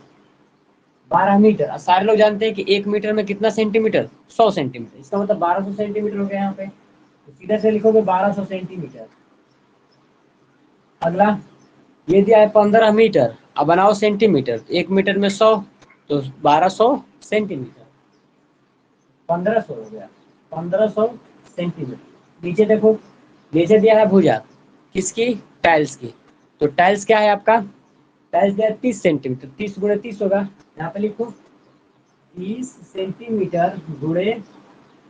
12 मीटर। सारे लोग जानते हैं कि 1 मीटर में कितना सेंटीमीटर, 100 सेंटीमीटर। इसका मतलब 1200 सेंटीमीटर हो गया यहाँ पे, तो सीधा से लिखोगे 1200 सेंटीमीटर। अगला ये दिया है 15 मीटर, अब बनाओ सेंटीमीटर। 1 मीटर में 100, तो 1200 सेंटीमीटर। 1500 हो गया, 1500 सेंटीमीटर। नीचे देखो, नीचे दिया है भुजा किसकी, टाइल्स की। तो टाइल्स क्या है आपका, टाइल्स दिया है 30 सेंटीमीटर, 30 गुणे 30 होगा। यहाँ पे लिखो 30 सेंटीमीटर गुणे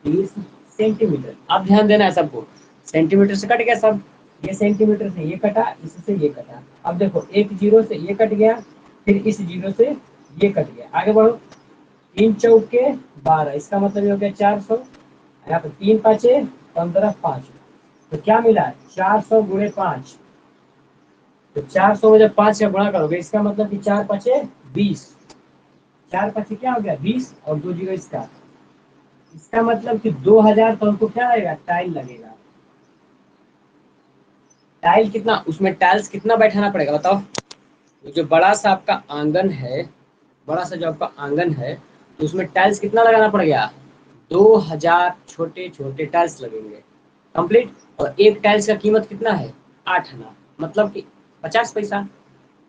30 सेंटीमीटर। अब ध्यान देना है सबको, सेंटीमीटर से कट गया सब, ये सेंटीमीटर से ये कटा, इससे ये कटा। अब देखो एक जीरो से ये कट गया, फिर इस जीरो से ये कट गया। आगे बढ़ो, 3 चौके 12, इसका मतलब ये हो गया 400। यहाँ पे 3 पाँचे 15, 5, तो क्या मिला है 400 गुणे 5। तो 400 में जब 5 का गुणा करोगे, इसका मतलब कि 4 पाँचे 20, 4 पाँचे क्या हो गया 20, और 2 जीरो इसका। इसका मतलब कि 2000, तो हमको क्या लगेगा, टाइल लगेगा। टाइल कितना, उसमें टाइल्स कितना बैठाना पड़ेगा बताओ। जो बड़ा सा आपका आंगन है, बड़ा सा जो आपका आंगन है, तो उसमें टाइल्स कितना लगाना पड़ेगा, 2000 छोटे छोटे टाइल्स लगेंगे, कंप्लीट। और एक टाइल्स का कीमत कितना है, 8 आना, मतलब कि 50 पैसा।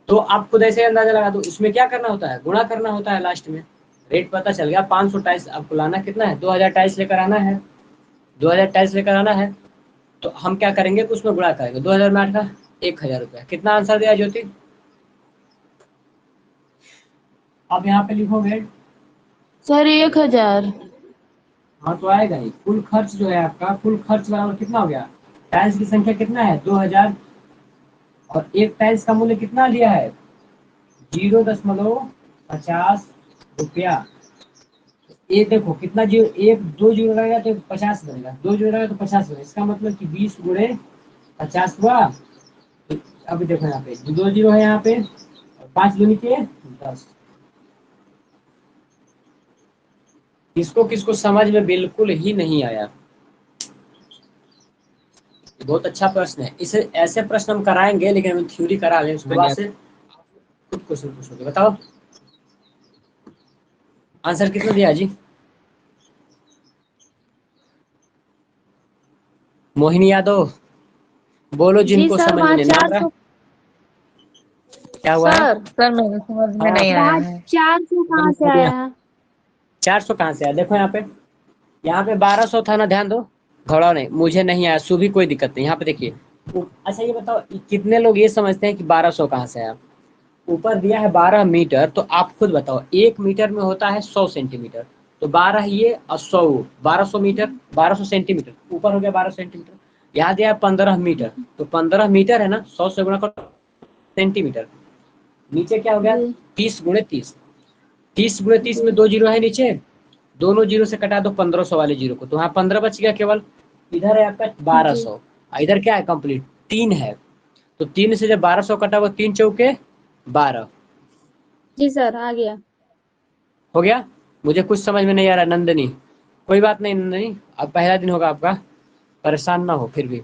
तो आप खुद ऐसे अंदाजा लगा दो, इसमें क्या करना होता है, गुणा करना होता है लास्ट में। रेट पता चल गया, 500 टाइल्स आपको लाना कितना है, 2000 टाइल्स लेकर आना है, 2000 टाइल्स लेकर आना है। तो हम क्या करेंगे कि उसमें गुणा करेंगे, 2000 में 8 का 1000 रुपया। कितना आंसर दिया ज्योति, अब यहाँ पे लिखोगे सर 1000। हाँ तो आएगा ही। कुल खर्च जो है आपका, कुल खर्च बराबर कितना हो गया, टाइल्स की संख्या कितना है 2000, और एक टाइल्स का मूल्य कितना दिया है 0.50 रुपया। ये देखो कितना जीरो, एक दो जीरो रहेगा तो 50 बनेगा, 2 जीरो रहेगा तो 50 बनेगा। इसका मतलब कि 20 गुणे 50 हुआ। तो अभी देखो यहाँ पे 2 जीरो है यहाँ पे, और 5 दूनी के 10। किसको किसको समझ में बिल्कुल ही नहीं आया, बहुत अच्छा प्रश्न है। इसे ऐसे प्रश्न हम कराएंगे, लेकिन हम थ्योरी करा लें, उसके बाद से खुद क्वेश्चन पूछोगे। बताओ आंसर कितना दिया जी, मोहिनी यादव बोलो, जी जिनको सर, समझ में वहाँ नहीं, नाम रहा 400। क्या हुआ है। सर सर मेरे समझ में हाँ नहीं आया वहाँ है। 400 कहाँ से आया है? 400 कहाँ से आया, देखो यहाँ पे 1200 था ना, ध्यान दो। घोड़ा नहीं, मुझे नहीं आया, सुबह कोई दिक्कत नहीं। यहाँ पे देखिए, अच्छा ये बताओ कितने लोग ये समझते हैं कि 1200 कहाँ से आया। ऊपर दिया है 12 मीटर, तो आप खुद बताओ 1 मीटर में होता है 100 सेंटीमीटर, तो 12 ये और 100, 1200 मीटर, 1200 सेंटीमीटर, ऊपर हो गया 12 सेंटीमीटर। यहाँ दिया है 15 मीटर, तो 15 मीटर है ना, 100 से गुणा करो सेंटीमीटर। नीचे क्या हो गया, जी 30 गुणे 30, 30 गुणे 30 में जी 2 जीरो है नीचे, दोनों जीरो से कटा दो 1500 वाले जीरो को, तो वहाँ 15 बच गया केवल। इधर है आपका जी 1200, इधर क्या है कंप्लीट 3 है, तो 3 से जब 1200 कटा, वो 3 चौके 12 जी सर, आ गया। हो गया। मुझे कुछ समझ में नहीं आ रहा नंदनी, कोई बात नहीं नंदनी, अब पहला दिन होगा आपका, परेशान ना हो फिर भी।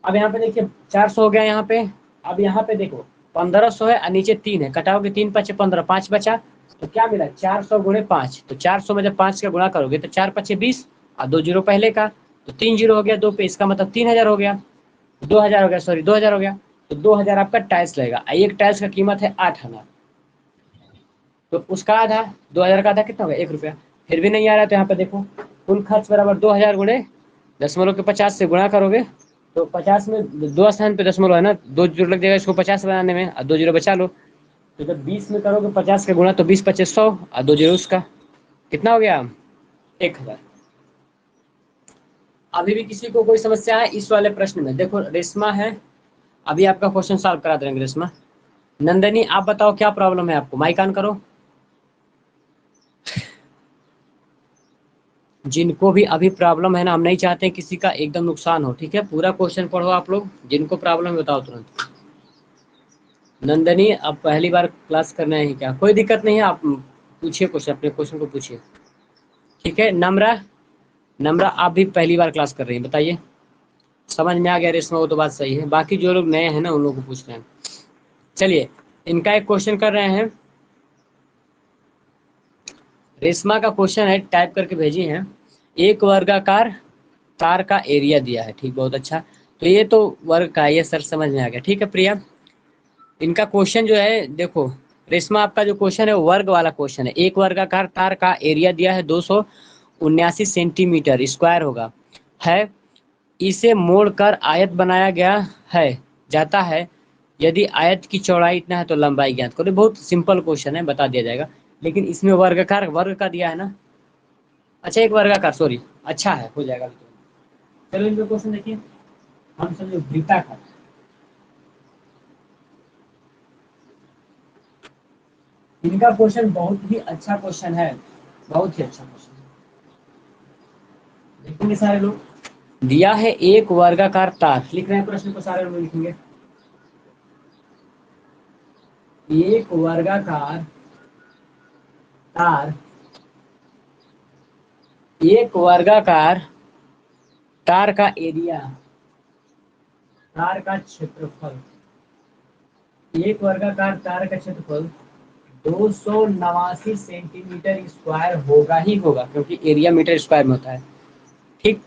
अब यहाँ पे देखिए 400 हो गया यहाँ पे। अब यहाँ पे देखो 1500 है और नीचे 3 है, कटाओगे 3 पचे 15, 5 बचा, तो क्या मिला 400 गुणे 5। तो 400 में जब 5 का गुणा करोगे तो 4 पचे 20, और 2 जीरो पहले का, तो 3 जीरो हो गया 2 पे, इसका मतलब 3000 हो गया, 2000 हो गया, सॉरी 2000 हो गया। तो 2000 आपका टाइल्स लगेगा, एक टाइल्स का कीमत है 8 आना, तो उसका आधा, 2000 का आधा कितना होगा 1 रुपया। फिर भी नहीं आ रहा, तो यहाँ पे देखो कुल खर्च बराबर 2000 गुणे दशमलव के 50 से गुणा करोगे, तो 50 में दो स्थान पे दशमलव है ना, 2 जीरो लग जाएगा इसको 50 बनाने में, और 2 जीरो बचा लो। तो जब 20 में करोगे 50 का गुणा, तो 20 पच्चीस 100, और 2 जीरो उसका, कितना हो गया 1000। अभी भी किसी को कोई समस्या है इस वाले प्रश्न में, देखो रेशमा है, अभी आपका क्वेश्चन सॉल्व करा देंगे रेशमा। नंदनी आप बताओ क्या प्रॉब्लम है आपको, माइक ऑन करो। जिनको भी अभी प्रॉब्लम है ना, हम नहीं चाहते किसी का एकदम नुकसान हो, ठीक है, पूरा क्वेश्चन पढ़ो आप लोग, जिनको प्रॉब्लम है बताओ तुरंत। नंदनी अब पहली बार क्लास करना है क्या, कोई दिक्कत नहीं है, आप पूछिए क्वेश्चन, अपने क्वेश्चन को पूछिए। ठीक है नम्रा, नम्रा आप भी पहली बार क्लास कर रही हैं, बताइए। समझ में आ गया रेशमा, वो तो बात सही है, बाकी जो लोग नए हैं ना उन लोगों को पूछ रहे हैं। चलिए इनका एक क्वेश्चन कर रहे हैं। रेशमा का क्वेश्चन है, टाइप करके भेजी है। एक वर्गाकार तार का एरिया दिया है, ठीक, बहुत अच्छा। तो ये तो वर्ग का, ये सर समझ में आ गया। ठीक है प्रिया, इनका क्वेश्चन जो है देखो, रेशमा आपका जो क्वेश्चन है वो वर्ग वाला क्वेश्चन है। एक वर्गाकार तार का एरिया दिया है 279 सेंटीमीटर स्क्वायर होगा, है। इसे मोड़कर आयत बनाया गया है जाता है। यदि आयत की चौड़ाई इतना है तो लंबाई ज्ञात करो। बहुत सिंपल क्वेश्चन है, बता दिया जाएगा। लेकिन इसमें वर्गाकार वर्ग का दिया है ना। अच्छा, एक वर्गाकार, सॉरी, अच्छा है, हो जाएगा। चलो इनका क्वेश्चन देखिए, हम समझो वृत्ताकार। इनका क्वेश्चन बहुत ही अच्छा क्वेश्चन है, बहुत ही अच्छा क्वेश्चन है। देखेंगे सारे लोग। दिया है एक वर्गाकार तार, लिख रहे हैं प्रश्न को, सारे लोग लिखेंगे। एक वर्गाकार तार, एक वर्गाकार तार का एरिया, तार का क्षेत्रफल, एक वर्गाकार तार का क्षेत्रफल 289 सेंटीमीटर स्क्वायर होगा ही होगा, क्योंकि एरिया मीटर स्क्वायर में होता है। ठीक,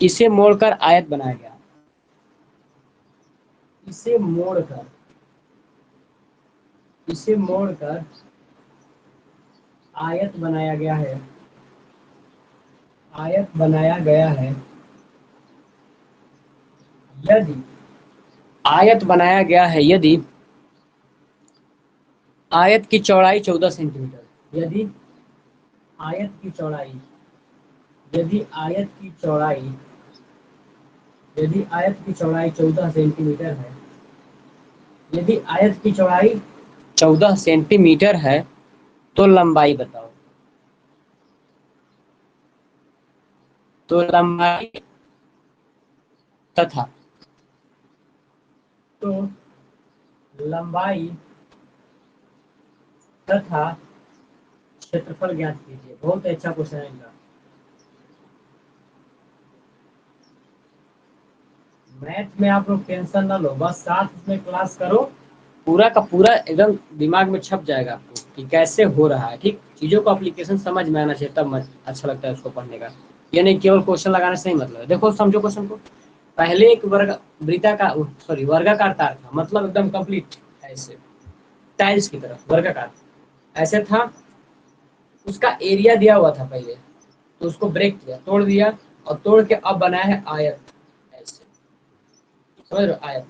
इसे मोड़कर आयत बनाया गया, इसे मोड़कर, इसे मोड़कर आयत बनाया गया है, आयत बनाया गया है। यदि आयत बनाया गया है, यदि आयत की चौड़ाई 14 सेंटीमीटर, यदि आयत की चौड़ाई, यदि आयत की चौड़ाई, यदि आयत की चौड़ाई 14 सेंटीमीटर है, यदि आयत की चौड़ाई 14 सेंटीमीटर है तो लंबाई बताओ। तो लंबाई तथा, तो लंबाई तथा क्षेत्रफल ज्ञात कीजिए। बहुत अच्छा क्वेश्चन है इनका। मैथ में आप लोग टेंशन ना लो, बस साथ में क्लास करो, पूरा का पूरा एकदम दिमाग में छप जाएगा आपको कि कैसे हो रहा है। ठीक, चीजों को एप्लीकेशन समझ में आना चाहिए, तब अच्छा लगता है उसको पढ़ने का। ये नहीं केवल क्वेश्चन लगाने से नहीं मतलब है। देखो समझो क्वेश्चन को। पहले एक वर्ग वृत्ताकार, सॉरी, वर्गाकार तार था, मतलब एकदम कंप्लीट ऐसे टाइल्स की तरह वर्गाकार ऐसे था। उसका एरिया दिया हुआ था पहले, तो उसको ब्रेक किया, तोड़ दिया, और तोड़ के अब बनाया है आयत ऐसे, समझ रहे हो, आयत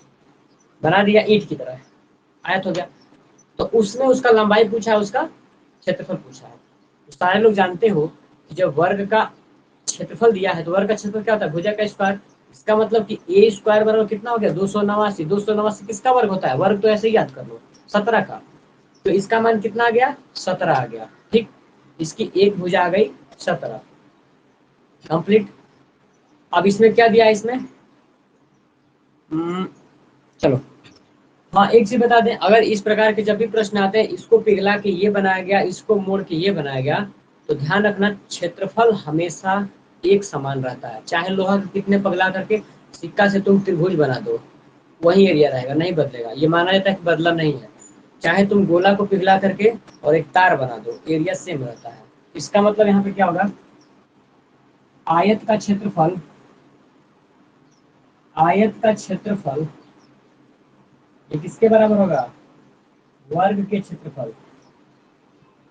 बना दिया ईंट की तरह, आयत हो गया। तो उसने उसका लंबाई पूछा है, उसका क्षेत्रफल पूछा है। तो सारे लोग जानते हो कि जब वर्ग का क्षेत्रफल दिया है तो वर्ग का क्षेत्रफल क्या होता है, भुजा का स्क्वायर। इसका मतलब कि ए स्क्वायर बराबर कितना हो गया, 289। 289 किसका वर्ग होता है, वर्ग तो ऐसे ही याद कर लो, 17 का। तो इसका मान कितना आ गया, 17 आ गया। ठीक, इसकी एक भुजा आ गई 17, कंप्लीट। अब इसमें क्या दिया है, इसमें चलो, हाँ एक चीज बता दें, अगर इस प्रकार के जब भी प्रश्न आते हैं, इसको पिघला के ये बनाया गया, इसको मोड़ के ये बनाया गया, तो ध्यान रखना क्षेत्रफल हमेशा एक समान रहता है। चाहे लोहा के कितने पगला करके सिक्का से तुम त्रिभुज बना दो, वही एरिया रहेगा, नहीं बदलेगा। ये माना जाता है कि बदला नहीं है। चाहे तुम गोला को पिघला करके और एक तार बना दो, एरिया सेम रहता है। इसका मतलब यहाँ पे क्या होगा, आयत का क्षेत्रफल, आयत का क्षेत्रफल ये किसके बराबर होगा, वर्ग के क्षेत्रफल,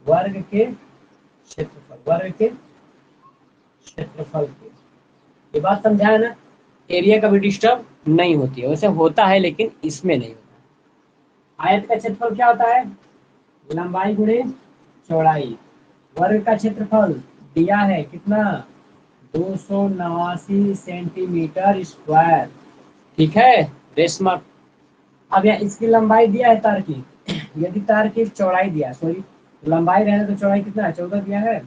वर्ग के क्षेत्रफल, वर्ग के क्षेत्रफल के। ये बात समझा है ना। एरिया कभी डिस्टर्ब नहीं होती है, वैसे होता है लेकिन इसमें नहीं होता। आयत का क्षेत्रफल क्या होता है, लंबाई गुणे चौड़ाई। वर्ग का क्षेत्रफल दिया है कितना, 289 सेंटीमीटर स्क्वायर। ठीक है रेशमा। अब यहाँ इसकी लंबाई दिया है तार की, यदि तार की चौड़ाई दिया, सॉरी लंबाई रहने तो चौड़ाई कितना है, 14 दिया है,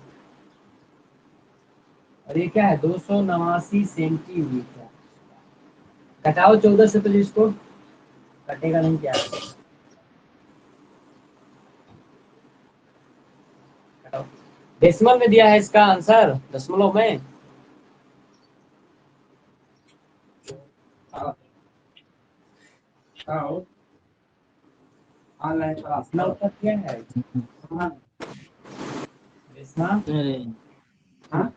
और ये क्या है, 289 सेंटीमीटर। घटाओ 14 से, तो इसको कटेगा नहीं, क्या है? घटाओ। डेसिमल में दिया है इसका आंसर, दशमलव में। ऑनलाइन क्लास अपना उत्तर क्या है, इसमें अरे हाँ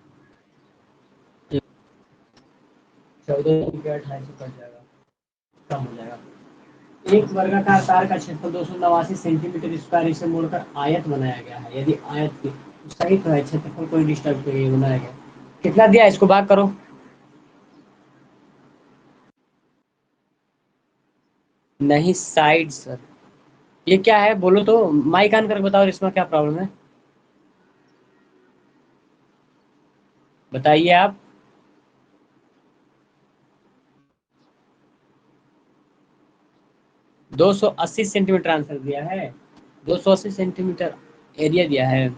14 कट जाएगा, कम हो जाएगा। एक वर्गाकार तार का क्षेत्रफल 289 सेंटीमीटर स्क्वायर इसे मोड़कर आयत बनाया गया है। यदि आयत की सही तो है, क्षेत्रफल कोई डिस्टर्ब करिए बनाया गया। कितना दिया इसको भाग करो। नहीं साइड सर, ये क्या है बोलो तो, माइक ऑन करके बताओ इसमें क्या प्रॉब्लम है, बताइए आप। दो सौ अस्सी सेंटीमीटर आंसर दिया है, 280 सेंटीमीटर एरिया दिया है,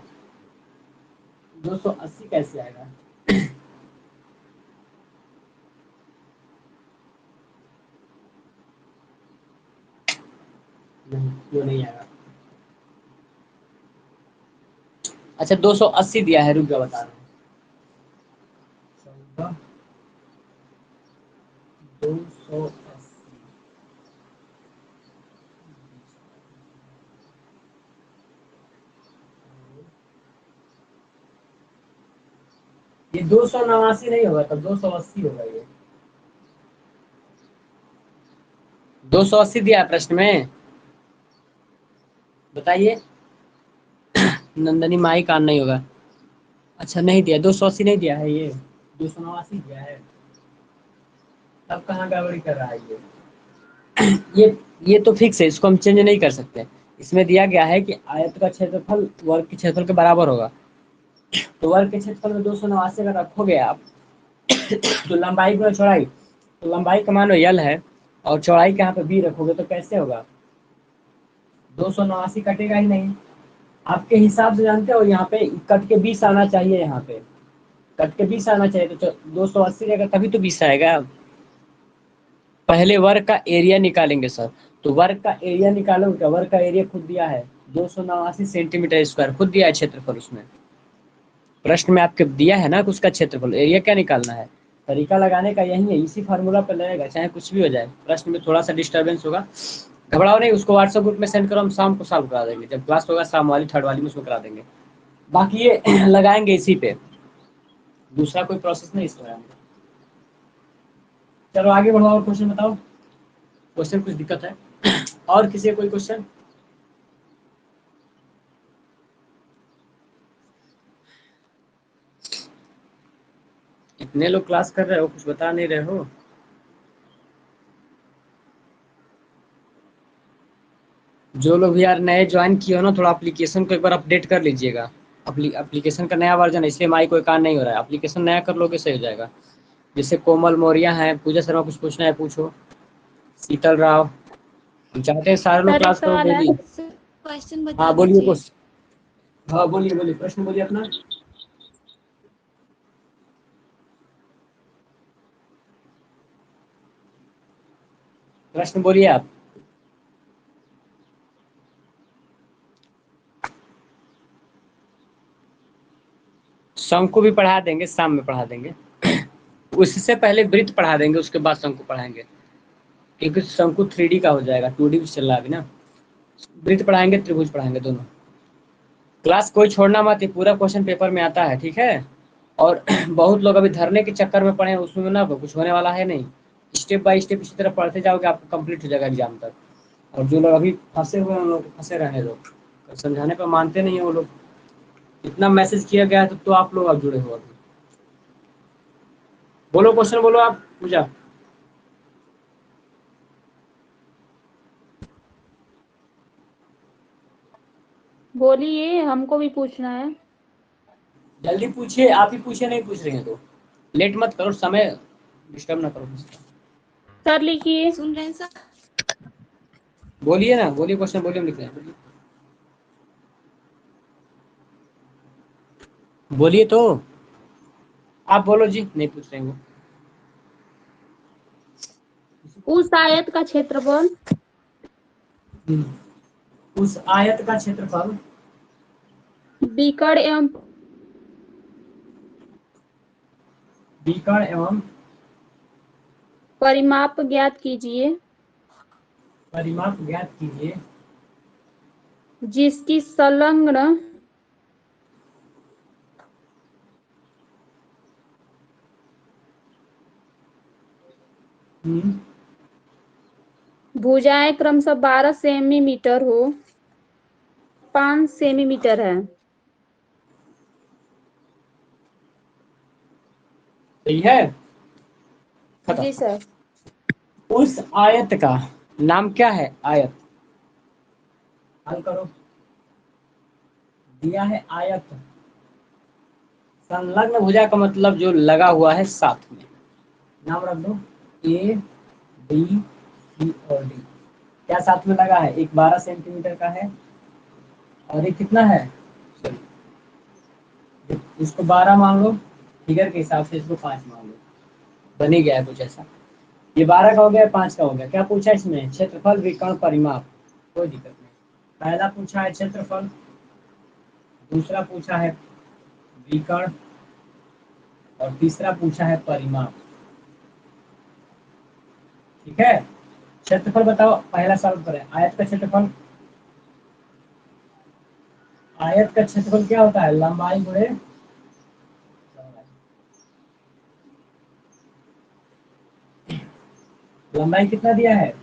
280 कैसे आएगा। नहीं वो नहीं आएगा। अच्छा 280 दिया है, रुक जाओ बता रहा हूँ। 280 ये 289 नहीं होगा, तब 280 होगा। ये 280 दिया है प्रश्न में, बताइए। नंदनी माई कान नहीं होगा। अच्छा नहीं दिया, 280 नहीं दिया है, ये 289 दिया है। तब कहाँ गड़बड़ी कर रहा है ये ये तो फिक्स है, इसको हम चेंज नहीं कर सकते। इसमें दिया गया है कि आयत का क्षेत्रफल वर्ग के क्षेत्रफल के बराबर होगा। तो वर्ग के क्षेत्रफल में 289 अगर रखोगे आप तो लंबाई गुना चौड़ाई, तो लंबाई का मान यल है और चौड़ाई के यहाँ पे बी रखोगे तो कैसे होगा, 289 कटेगा ही नहीं। आपके हिसाब से जानते हो यहाँ पे कट के 20 आना चाहिए, यहाँ पे कट के 20 आना चाहिए, तो 280 रहेगा तभी तो 20 आएगा। पहले वर्ग का एरिया निकालेंगे सर, तो वर्ग का एरिया निकालोगे, वर्ग का एरिया खुद दिया है 289 सेंटीमीटर स्क्वायर, खुद दिया है क्षेत्रफल उसमें। प्रश्न में आपके दिया है ना कि उसका क्षेत्रफल, एरिया क्या निकालना है। तरीका लगाने का यही है, इसी फार्मूला पर लगेगा, चाहे कुछ भी हो जाए। प्रश्न में थोड़ा सा डिस्टर्बेंस होगा, घबराओ नहीं, उसको व्हाट्सएप ग्रुप में सेंड करो, हम शाम को सॉल्व करा देंगे, जब क्लास होगा शाम वाली थर्ड वाली में उसको करा देंगे। बाकी ये लगाएंगे इसी पे, दूसरा कोई प्रोसेस नहीं इसको लगाएंगे। चलो आगे बढ़ो, और क्वेश्चन बताओ, क्वेश्चन कुछ दिक्कत है और किसी कोई क्वेश्चन। इतने लोग क्लास कर रहे हो, कुछ बता नहीं रहे हो। जो लोग भी यार नए ज्वाइन किए हो ना, थोड़ा एप्लीकेशन को एक बार अपडेट कर लीजिएगा। एप्लीकेशन का नया वर्जन है, इसलिए माई कोई काम नहीं हो रहा है, एप्लीकेशन नया कर लोगे सही हो जाएगा। जैसे कोमल मौर्य है, पूजा शर्मा, कुछ पूछना है पूछो, शीतल राव, हम चाहते हैं सारे लोग सर एक क्लास करो सवाल है, डेली। क्वेश्चन हाँ बता बोलिए दीजिए। कुछ, हाँ बोलिए बोलिए, प्रश्न बोलिए अपना। प्रश्न बोलिए आप। शंकु भी पढ़ा देंगे, शाम में पढ़ा देंगे उससे पहले वृत्त पढ़ा देंगे, उसके बाद शंकु पढ़ाएंगे, क्योंकि शंकु 3D का हो जाएगा, 2D भी चल रहा है अभी ना। वृत्त पढ़ाएंगे, त्रिभुज पढ़ाएंगे, दोनों। क्लास कोई छोड़ना मत, ये पूरा क्वेश्चन पेपर में आता है, ठीक है। और बहुत लोग अभी धरने के चक्कर में पड़े हैं, उसमें ना कुछ होने वाला है नहीं। स्टेप बाय स्टेप इसी तरह पढ़ते जाओगे, आपको कंप्लीट हो जाएगा एग्जाम तक। और जो लोग अभी फंसे हुए हैं, उन लोग को फंसे रहने दो, समझाने पर मानते नहीं है वो लोग। इतना मैसेज किया गया है तो आप लोग अब जुड़े हो अभी। बोलो क्वेश्चन बोलो आप, पूजा। बोलिए, हमको भी पूछना है। जल्दी पूछिए, आप ही पूछिए, नहीं पूछ रहे हैं तो लेट मत करो, समय डिस्टर्ब ना करो। सर लिखिए। सुन रहे हैं सर? बोलिए ना, बोलिए क्वेश्चन, बोलिए, हम लिख रहे हैं, बोलिए तो। आप बोलो जी, नहीं पूछ रहे हैं वो। उस आयत का क्षेत्रफल उस आयत का क्षेत्रफल विकर्ण एवं विकर्ण एवं परिमाप ज्ञात कीजिए, परिमाप ज्ञात कीजिए, जिसकी संलग्न भुजाएं क्रमशः 12 सेंटीमीटर हो, 5 सेंटीमीटर है। सही है। खत्म। जी सर। उस आयत का नाम क्या है? आयत। हल करो। दिया है आयत। संलग्न भुजा का मतलब जो लगा हुआ है साथ में। नाम रख दो ए बी सी और डी। क्या साथ में लगा है? एक 12 सेंटीमीटर का है और एक कितना है? इसको 12 मान लो, फिगर के हिसाब से इसको 5 मान लो, बन ही गया है कुछ ऐसा। ये 12 का हो गया, 5 का हो गया। क्या पूछा इसमें? क्षेत्रफल, विकर्ण, परिमाप। कोई दिक्कत नहीं। पहला पूछा है क्षेत्रफल, दूसरा पूछा है विकर्ण और तीसरा पूछा है परिमाप। ठीक है। क्षेत्रफल बताओ, पहला सवाल करें। आयत का क्षेत्रफल, आयत का क्षेत्रफल क्या होता है? लंबाई गुणे चौड़ाई। लंबाई कितना दिया है?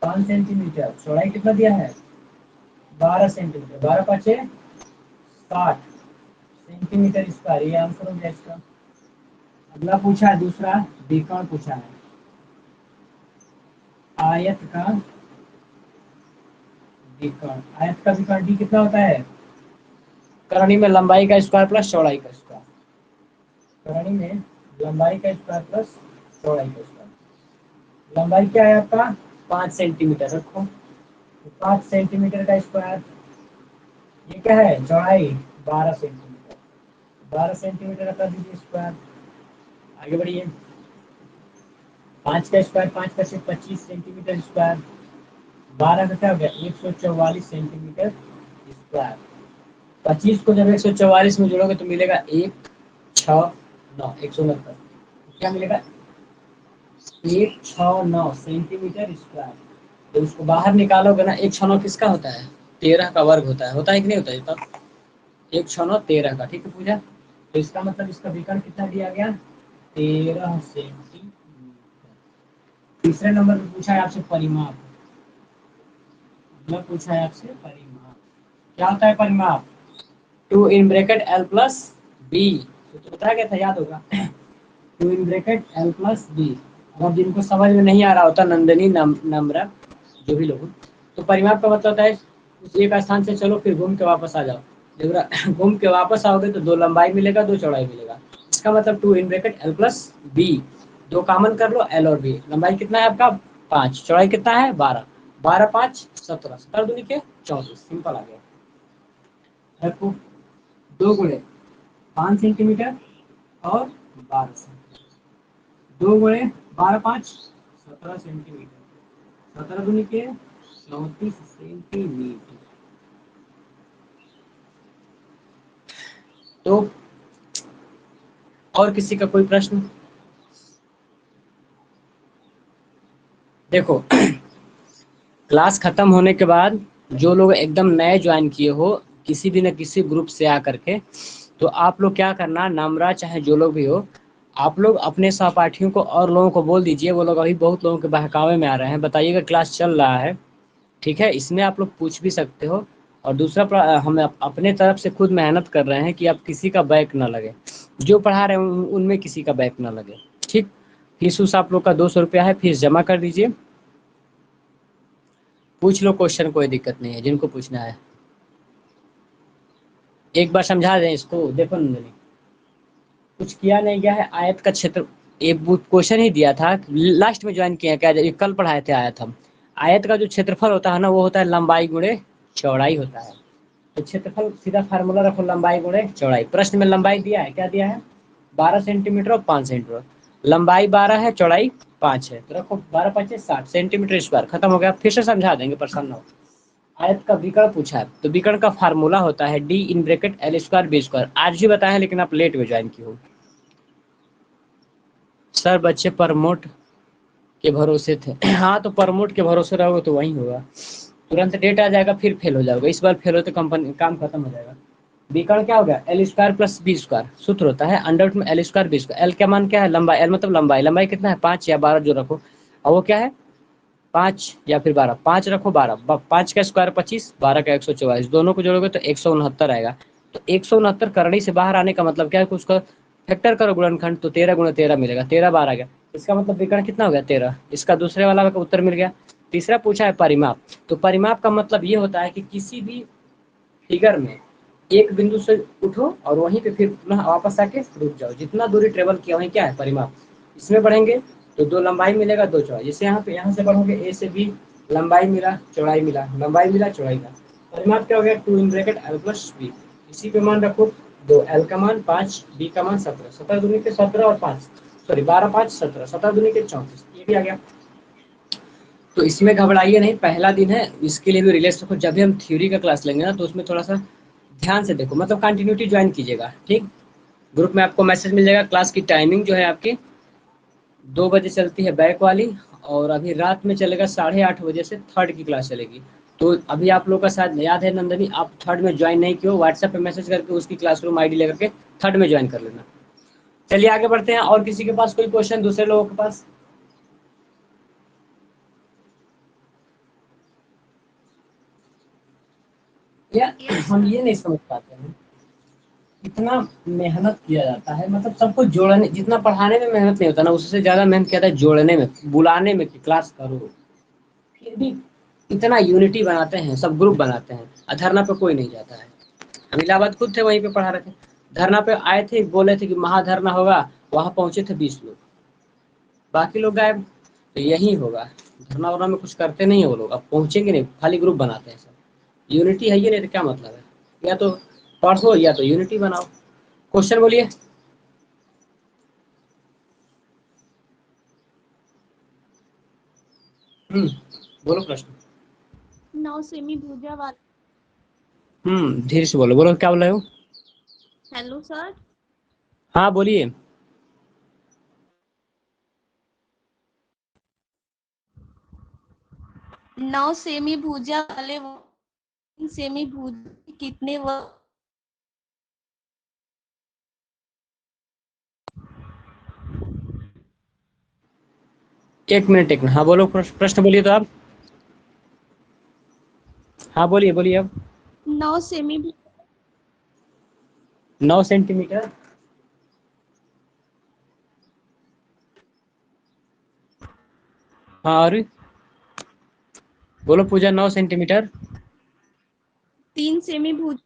5 सेंटीमीटर। चौड़ाई कितना दिया है? 12 सेंटीमीटर। 12 पाँचे 60 सेंटीमीटर स्क्वायर। ये आंसर हो गया इसका। अगला पूछा है दूसरा, विकर्ण पूछा है। आयत का विकर्ण, आयत का विकर्ण डी कितना होता है? करनी में लंबाई का स्क्वायर प्लस चौड़ाई का स्क्वायर। करनी में लंबाई का स्क्वायर प्लस चौड़ाई का स्क्वायर। लंबाई क्या है आपका? 5 सेंटीमीटर रखो, तो 5 सेंटीमीटर का स्क्वायर। ये क्या है? चौड़ाई 12 सेंटीमीटर। 12 सेंटीमीटर का कर दीजिए स्क्वायर। आगे बढ़िए। 5 का स्क्वायर, 5 का सिर्फ 25 सेंटीमीटर स्क्वायर। 12 का क्या हो गया? 144 सेंटीमीटर स्क्वायर। 25 को जब 144 में जोड़ोगे तो मिलेगा 169, 169। क्या मिलेगा? 169 सेंटीमीटर स्क्वायर। तो उसको बाहर निकालोगे ना, 169 किसका होता है? 13 का वर्ग होता है कि नहीं होता है? तब 169 13 का। ठीक है पूजा। तो इसका मतलब इसका विकर्ण कितना दिया गया? 13 सेंटीमीटर। तीसरे नंबर पे पूछा है आपसे परिमाप। मतलब पूछा है आपसे परिमाप। क्या होता है परिमाप? 2 in bracket L plus B. तो बताया गया था, याद होगा। 2 in bracket L plus B. अगर जिनको समझ में नहीं आ रहा होता, नंदनी नम्रा जो भी लोग हो, तो परिमाप का मतलब होता है उस एक स्थान से चलो फिर घूम के वापस आ जाओ। जब घूम के वापस आओगे तो 2 लंबाई मिलेगा, 2 चौड़ाई मिलेगा। इसका मतलब 2 in bracket L plus B. 2 common कर लो, एल और बी। लंबाई कितना है आपका? 5। चौड़ाई कितना है? 12। 12 5 17, 17 दूनी के 34। सिंपल आ गया। रखो 2 गुणे 5 सेंटीमीटर और 12 सेंटीमीटर। 2 गुणे 12 5 17 सेंटीमीटर। 17 दूनी के 34 सेंटीमीटर। तो और किसी का कोई प्रश्न? देखो क्लास खत्म होने के बाद जो लोग एकदम नए ज्वाइन किए हो किसी भी न किसी ग्रुप से आकर के, तो आप लोग क्या करना, नम्रा चाहे जो लोग भी हो, आप लोग अपने सहपाठियों को और लोगों को बोल दीजिए। वो लोग अभी बहुत लोगों के बहकावे में आ रहे हैं, बताइएगा क्लास चल रहा है। ठीक है, इसमें आप लोग पूछ भी सकते हो। और दूसरा हम अपने तरफ से खुद मेहनत कर रहे हैं कि आप किसी का बैक ना लगे। जो पढ़ा रहे हैं उनमें किसी का बैक ना लगे। ठीक। फीस उस आप लोग का 200 रुपया है, फीस जमा कर दीजिए। पूछ लो क्वेश्चन, कोई दिक्कत नहीं है जिनको पूछना है। एक बार समझा दें इसको। देखो नंदनी, कुछ किया नहीं गया है। आयत का क्षेत्र एक क्वेश्चन ही दिया था, लास्ट में ज्वाइन किया क्या? कल पढ़ाए थे आयत हम। आयत का जो क्षेत्रफल होता है ना, वो होता है लंबाई गुणे चौड़ाई होता है। तो क्षेत्रफल सीधा फार्मूला रखो, लंबाई गुणे चौड़ाई। प्रश्न में लंबाई दिया है, क्या दिया है? 12 सेंटीमीटर और 5 सेंटीमीटर। लंबाई 12 है, चौड़ाई 5 है, तो रखो 12 5 60 सेंटीमीटर स्क्वायर। खत्म हो गया। फिर से समझा देंगे, परेशान ना हो। आयत का विकर्ण पूछा है, तो विकर्ण का फार्मूला होता है D in bracket L square B square. आज भी बताया, लेकिन आप लेट में ज्वाइन की हो। सर बच्चे प्रमोट के भरोसे थे। हाँ, तो प्रमोट के भरोसे रहोगे तो वही होगा। तुरंत डेट आ जाएगा, फिर फेल हो जाओगे। इस बार फेल हो तो कंपनी काम खत्म हो जाएगा। विकर्ण क्या हो गया, L square plus B square, सूत्र होता है अंडर रूट में L square B square. L का मान क्या है, लंबाई, एल मतलब लंबाई, लंबाई कितना है 5 या 12 जो रखो, और वो क्या है 5 या फिर 12, 5 रखो 12, 5 का स्क्वायर 25, 12 का 144, दोनों को जोड़ोगे तो 169 आएगा। तो 169 करनी से बाहर आने का मतलब क्या है कि उसका फैक्टर करो गुणनखंड, तो 13 गुणा 13 मिलेगा, 13 बार आ गया, इसका मतलब विकर्ण कितना हो गया 13, इसका दूसरे वाला का उत्तर मिल गया। तीसरा पूछा है परिमाप, तो परिमाप का मतलब ये होता है कि किसी भी फिगर में एक बिंदु से उठो और वहीं पे फिर पुनः वापस आके रुक जाओ, जितना दूरी ट्रेवल किया वहीं क्या है परिमाप। इसमें बढ़ेंगे तो 2 लंबाई मिलेगा 2 चौड़ाई, जैसे यहाँ पे यहाँ से बढ़ोगे ए से बी, लंबाई मिला चौड़ाई मिला, लंबाई मिला चौड़ाई मिला, परिमाप क्या हो गया 2 in bracket L plus B. इसी पे मान रखो 2, एल का मान 5, बी का मान 17, 17 दूनी के 17 और 5 सॉरी 12 5 17, 17 दूनी के 34, ये भी आ गया। तो इसमें घबराइए नहीं, पहला दिन है, इसके लिए भी रिलैक्स रखो। जब भी हम थ्योरी का क्लास लेंगे ना तो उसमें थोड़ा सा ध्यान से देखो, मतलब कंटिन्यूटी ज्वाइन कीजिएगा, ठीक। ग्रुप में आपको मैसेज मिल जाएगा। क्लास की टाइमिंग जो है आपकी 2 बजे चलती है बैक वाली, और अभी रात में चलेगा 8:30 बजे से थर्ड की क्लास चलेगी। तो अभी आप लोग का शायद याद है नंदनी, आप थर्ड में ज्वाइन नहीं किए हो, व्हाट्सएप पे मैसेज करके उसकी क्लासरूम आईडी लेकर के थर्ड में ज्वाइन कर लेना। चलिए आगे बढ़ते हैं, और किसी के पास कोई क्वेश्चन दूसरे लोगों के पास? या यस हम सर। ये नहीं समझ पाते हैं, इतना मेहनत किया जाता है, मतलब सबको जोड़ने, जितना पढ़ाने में मेहनत नहीं होता ना, उससे ज्यादा मेहनत किया जाता है जोड़ने में, बुलाने में कि क्लास करो। फिर भी इतना यूनिटी बनाते हैं, सब ग्रुप बनाते हैं, और धरना पे कोई नहीं जाता है। हम इलाहाबाद खुद थे, वहीं पे पढ़ा रहे थे, धरना पे आए थे, बोले थे कि महाधरना होगा, वहां पहुंचे थे 20 लोग, बाकी लोग गायब। तो यही होगा, धरना वरना में कुछ करते नहीं है वो लोग, अब पहुंचेंगे नहीं, खाली ग्रुप बनाते हैं सब। यूनिटी है ये नहीं तो क्या मतलब है, या तो पढ़ो या तो यूनिटी बनाओ। क्वेश्चन बोलिए। बोलो प्रश्न। 9 सेमी भुजा वाला। धीरे से बोलो, बोलो क्या बोल रहे हो। Hello sir. हाँ बोलिए। 9 सेमी भुजा वाले 3 सेमी भुजा के कितने वर्ग? एक मिनट, एक मिनट, हाँ बोलो प्रश्न बोलिए तो आप। हाँ बोलिए बोलिए अब। 9 सेमी 9 सेंटीमीटर। हाँ और बोलो पूजा, 9 सेंटीमीटर। 3 सेमी भुजा।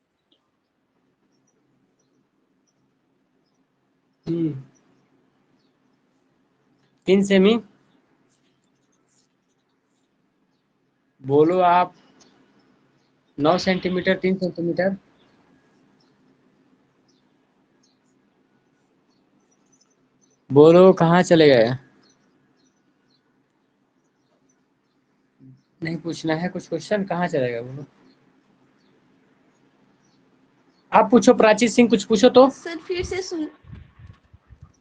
3 सेमी, बोलो आप। 9 सेंटीमीटर, 3 सेंटीमीटर। बोलो कहाँ चले गए। नहीं पूछना है कुछ क्वेश्चन, कहाँ चले गए बोलो। आप पूछो प्राची सिंह, कुछ पूछो तो। सर फिर से सुन।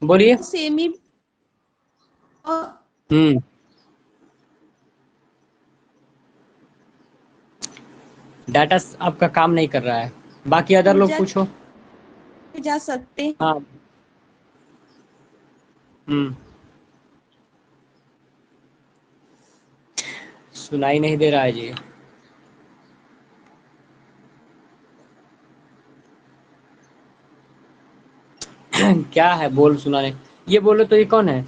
बोलिए। सेमी और हम्म डाटा आपका काम नहीं कर रहा है, बाकी अदर लोग भुजा पूछो। जा सकते हैं। हाँ। हम्म सुनाई नहीं दे रहा है जी। क्या है बोल सुनाने, ये बोलो तो, ये कौन है,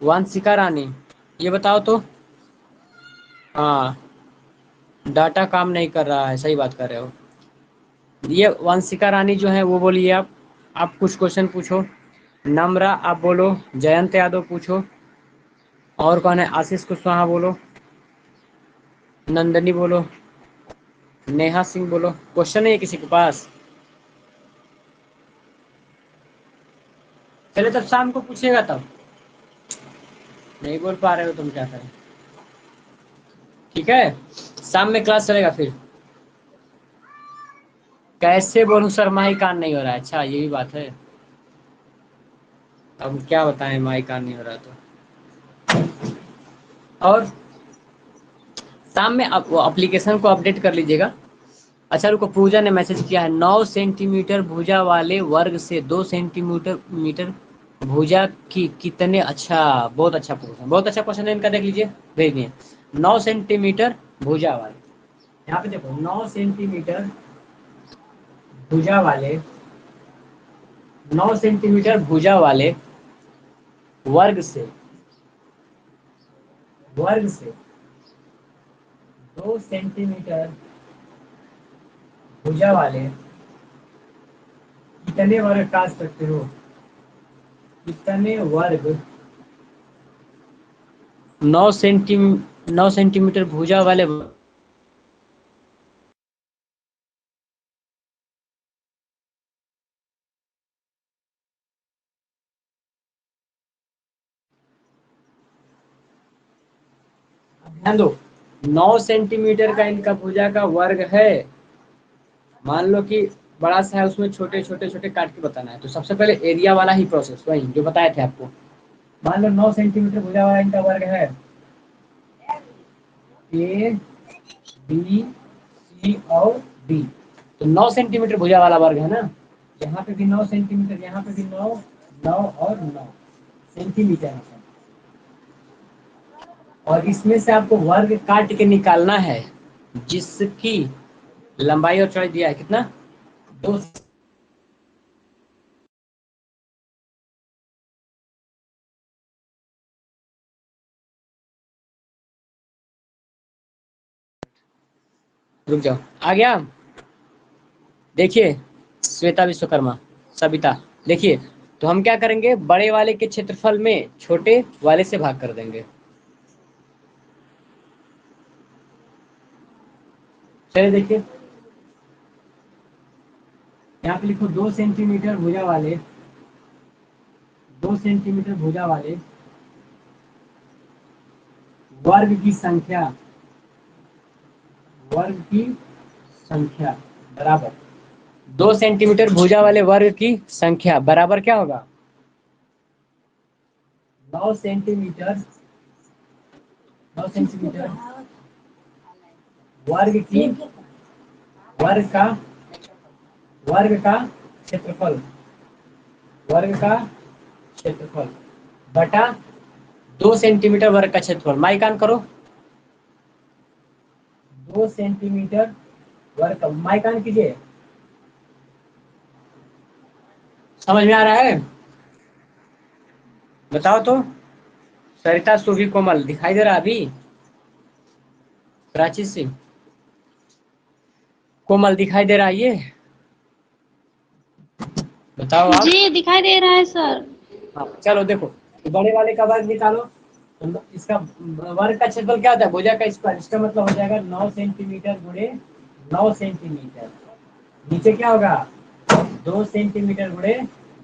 वांशिका रानी, ये बताओ तो। हाँ, डाटा काम नहीं कर रहा है, सही बात कर रहे हो। ये वांशिका रानी जो है वो बोलिए आप कुछ क्वेश्चन पूछो। नम्रा आप बोलो, जयंत यादव पूछो, और कौन है, आशीष कुशवाहा बोलो, नंदनी बोलो, नेहा सिंह बोलो। क्वेश्चन है किसी के पास? चले तब शाम को पूछेगा तब। नहीं बोल पा रहे हो तुम, क्या करें। ठीक है, शाम में क्लास चलेगा फिर। कैसे बोलूं सर, माही कान नहीं हो रहा है, अच्छा ये भी बात है। अब क्या बताएं, माही कान नहीं हो रहा तो। और शाम में आप वो एप्लीकेशन को अपडेट कर लीजिएगा, अच्छा रुको, पूजा ने मैसेज किया है 9 सेंटीमीटर भुजा वाले वर्ग से 2 सेंटीमीटर मीटर भुजा की कितने, अच्छा बहुत अच्छा क्वेश्चन, बहुत अच्छा क्वेश्चन है इनका, देख लीजिए भेज दिए। 9 सेंटीमीटर भुजा वाले, यहाँ पे देखो 9 सेंटीमीटर भुजा वाले, 9 सेंटीमीटर भुजा वाले वर्ग से 2 सेंटीमीटर भुजा वाले कितने वर्ग काट सकते हो, कितने वर्ग 9 सेंटीमीटर भुजा वाले, ध्यान दो 9 सेंटीमीटर का इनका भुजा का वर्ग है। मान लो कि बड़ा सा है, उसमें छोटे छोटे छोटे काट के बताना है, तो सबसे पहले एरिया वाला ही प्रोसेस, वही जो बताए थे आपको। मान लो 9 सेंटीमीटर भुजा वाला इनका वर्ग है, ए बी सी और डी, तो 9 सेंटीमीटर भुजा वाला वर्ग है ना, यहाँ पे भी 9 सेंटीमीटर, यहाँ पे भी 9, 9 और 9 सेंटीमीटर है। और इसमें से आपको वर्ग काट के निकालना है जिसकी लंबाई और चौड़ाई दिया है कितना, 2। रुक जाओ, आ गया। देखिए श्वेता विश्वकर्मा, सविता, देखिए तो हम क्या करेंगे, बड़े वाले के क्षेत्रफल में छोटे वाले से भाग कर देंगे। चलिए देखिए, यहाँ पे लिखो 2 सेंटीमीटर भुजा वाले, 2 सेंटीमीटर भुजा वाले वर्ग की संख्या, वर्ग की संख्या बराबर 2 सेंटीमीटर भुजा वाले वर्ग की संख्या बराबर क्या होगा, 9 सेंटीमीटर, 9 सेंटीमीटर वर्ग की, वर्ग का, वर्ग का क्षेत्रफल, वर्ग का क्षेत्रफल बटा 2 सेंटीमीटर वर्ग का क्षेत्रफल। माइक ऑन करो, 2 सेंटीमीटर वर्ग का, माइक ऑन कीजिए। समझ में आ रहा है, बताओ तो। सरिता, सुभी, कोमल दिखाई दे रहा अभी, प्राची सिंह, कोमल दिखाई दे रहा है ये, बताओ आप। जी दिखाई दे रहा है सर। हाँ चलो देखो, बड़े वाले का वर्ग निकालो, तो इसका वर्ग का क्षेत्रफल क्या होता है, भुजा का स्क्वायर, इसका मतलब हो जाएगा 9 सेंटीमीटर गुणे 9 सेंटीमीटर, नीचे क्या होगा 2 सेंटीमीटर गुणे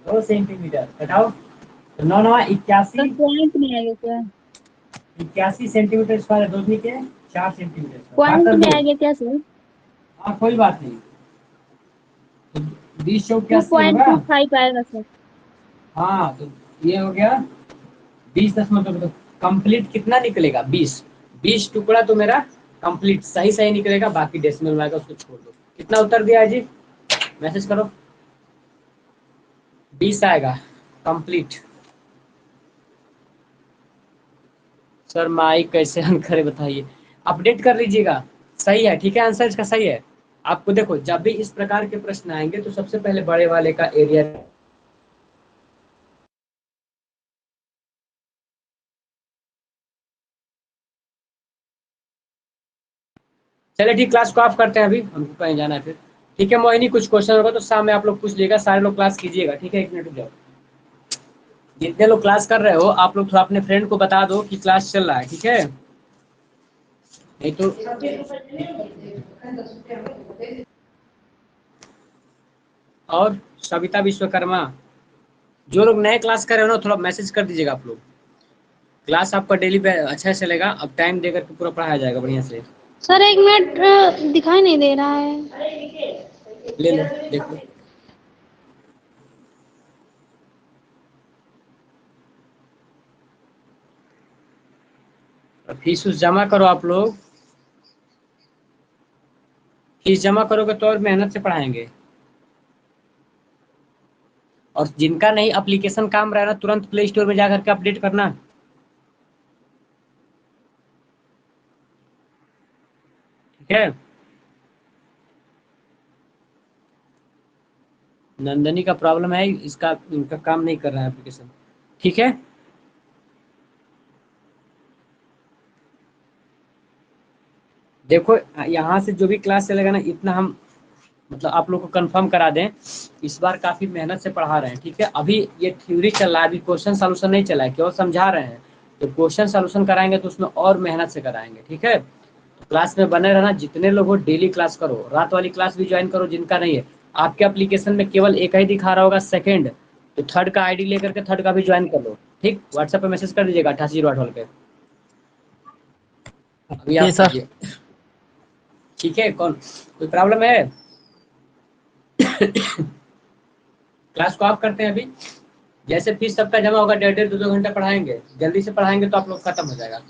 2 सेंटीमीटर, घटाओ तो 9 9 सर 81, पॉइंट में आ गया क्या? 81 सेंटीमीटर स्क्वायर, 2 के 4 सेंटीमीटर स्क्वायर, पॉइंट काट कर में दो। आ गया क्या सर? हाँ कोई बात नहीं, तो 20 चौक 80 होगा। 2.25 आएगा सर। हाँ तो ये हो गया 20 दशमलव, तो कंप्लीट कितना निकलेगा 20, 20 टुकड़ा तो मेरा कंप्लीट सही सही निकलेगा, बाकी डेसिमल में आएगा उसको छोड़ दो। कितना उत्तर दिया है जी, मैसेज करो, 20 आएगा कंप्लीट। सर माइक कैसे ऑन करे बताइए, अपडेट कर लीजिएगा, सही है, ठीक है, आंसर इसका सही है। आपको देखो जब भी इस प्रकार के प्रश्न आएंगे तो सबसे पहले बड़े वाले का एरिया, चलिए ठीक, क्लास को ऑफ करते हैं, अभी हमको कहीं जाना है फिर। ठीक है मोहिनी, कुछ क्वेश्चन होगा तो शाम में आप लोग पूछ लीजिएगा, सारे लोग क्लास कीजिएगा, ठीक है, 1 मिनट रुक जाओ। जितने लोग क्लास कर रहे हो आप लोग थोड़ा अपने फ्रेंड को बता दो कि क्लास चल रहा है, ठीक है, नहीं तो। और सविता विश्वकर्मा, जो लोग नए क्लास कर रहे हो ना थोड़ा मैसेज कर दीजिएगा आप लोग, क्लास आपका डेली पे अच्छा चलेगा, अब टाइम देकर के पूरा पढ़ाया जाएगा बढ़िया से। सर 1 मिनट, दिखाई नहीं दे रहा है। ले लो देखो, फीस उस जमा करो आप लोग, फीस जमा करोगे तो और मेहनत से पढ़ाएंगे। और जिनका नहीं एप्लीकेशन काम रहा ना, तुरंत प्ले स्टोर में जाकर के अपडेट करना। ठीक है। नंदनी का प्रॉब्लम है, इसका इनका काम नहीं कर रहा है एप्लीकेशन। ठीक है। देखो यहाँ से जो भी क्लास चलेगा ना, इतना हम मतलब आप लोग को कंफर्म करा दें, इस बार काफी मेहनत से पढ़ा रहे हैं। ठीक है। अभी ये थ्योरी चल रहा है, अभी क्वेश्चन सॉल्यूशन नहीं चला है, केवल समझा रहे हैं। तो क्वेश्चन सॉल्यूशन कराएंगे तो उसमें और मेहनत से कराएंगे। ठीक है। तो क्लास में बने रहना, जितने लोग हो डेली क्लास करो, रात वाली क्लास भी ज्वाइन करो जिनका नहीं है। आपके एप्लीकेशन में केवल एक ही दिखा रहा होगा सेकंड, तो थर्ड का आईडी लेकर के थर्ड का भी ज्वाइन कर लो। ठीक, व्हाट्सएप पे मैसेज कर दीजिएगा 8808 पे। अभी आप सर। कीजिए। ठीक है। कौन कोई प्रॉब्लम है? क्लास को आप करते हैं अभी। जैसे फीस सबका जमा होगा, 1.5-2 घंटा पढ़ाएंगे, जल्दी से पढ़ाएंगे तो आप लोग खत्म हो जाएगा।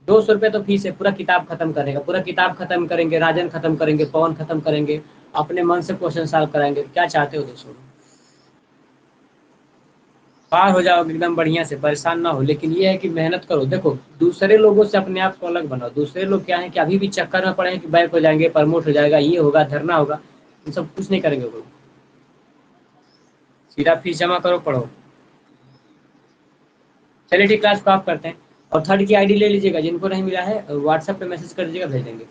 200 रुपये तो फीस है, पूरा किताब खत्म करेगा, पूरा किताब खत्म करेंगे, राजन खत्म करेंगे, पवन खत्म करेंगे, अपने मन से क्वेश्चन सॉल्व कराएंगे। क्या चाहते हो दोस्तों? पार हो जाओगे एकदम बढ़िया से, परेशान ना हो। लेकिन ये है कि मेहनत करो। देखो दूसरे लोगों से अपने आप को अलग बनाओ। दूसरे लोग क्या है कि अभी भी चक्कर में पड़े हैं कि बैक हो जाएंगे, प्रमोट हो जाएगा, ये होगा, धरना होगा। इन सब कुछ नहीं करेंगे लोग। सीधा फीस जमा करो, पढ़ो। चलिए ठीक, क्लास को आप करते हैं। और थर्ड की आईडी ले लीजिएगा, जिनको नहीं मिला है व्हाट्सएप पे मैसेज कर दीजिएगा, भेज देंगे।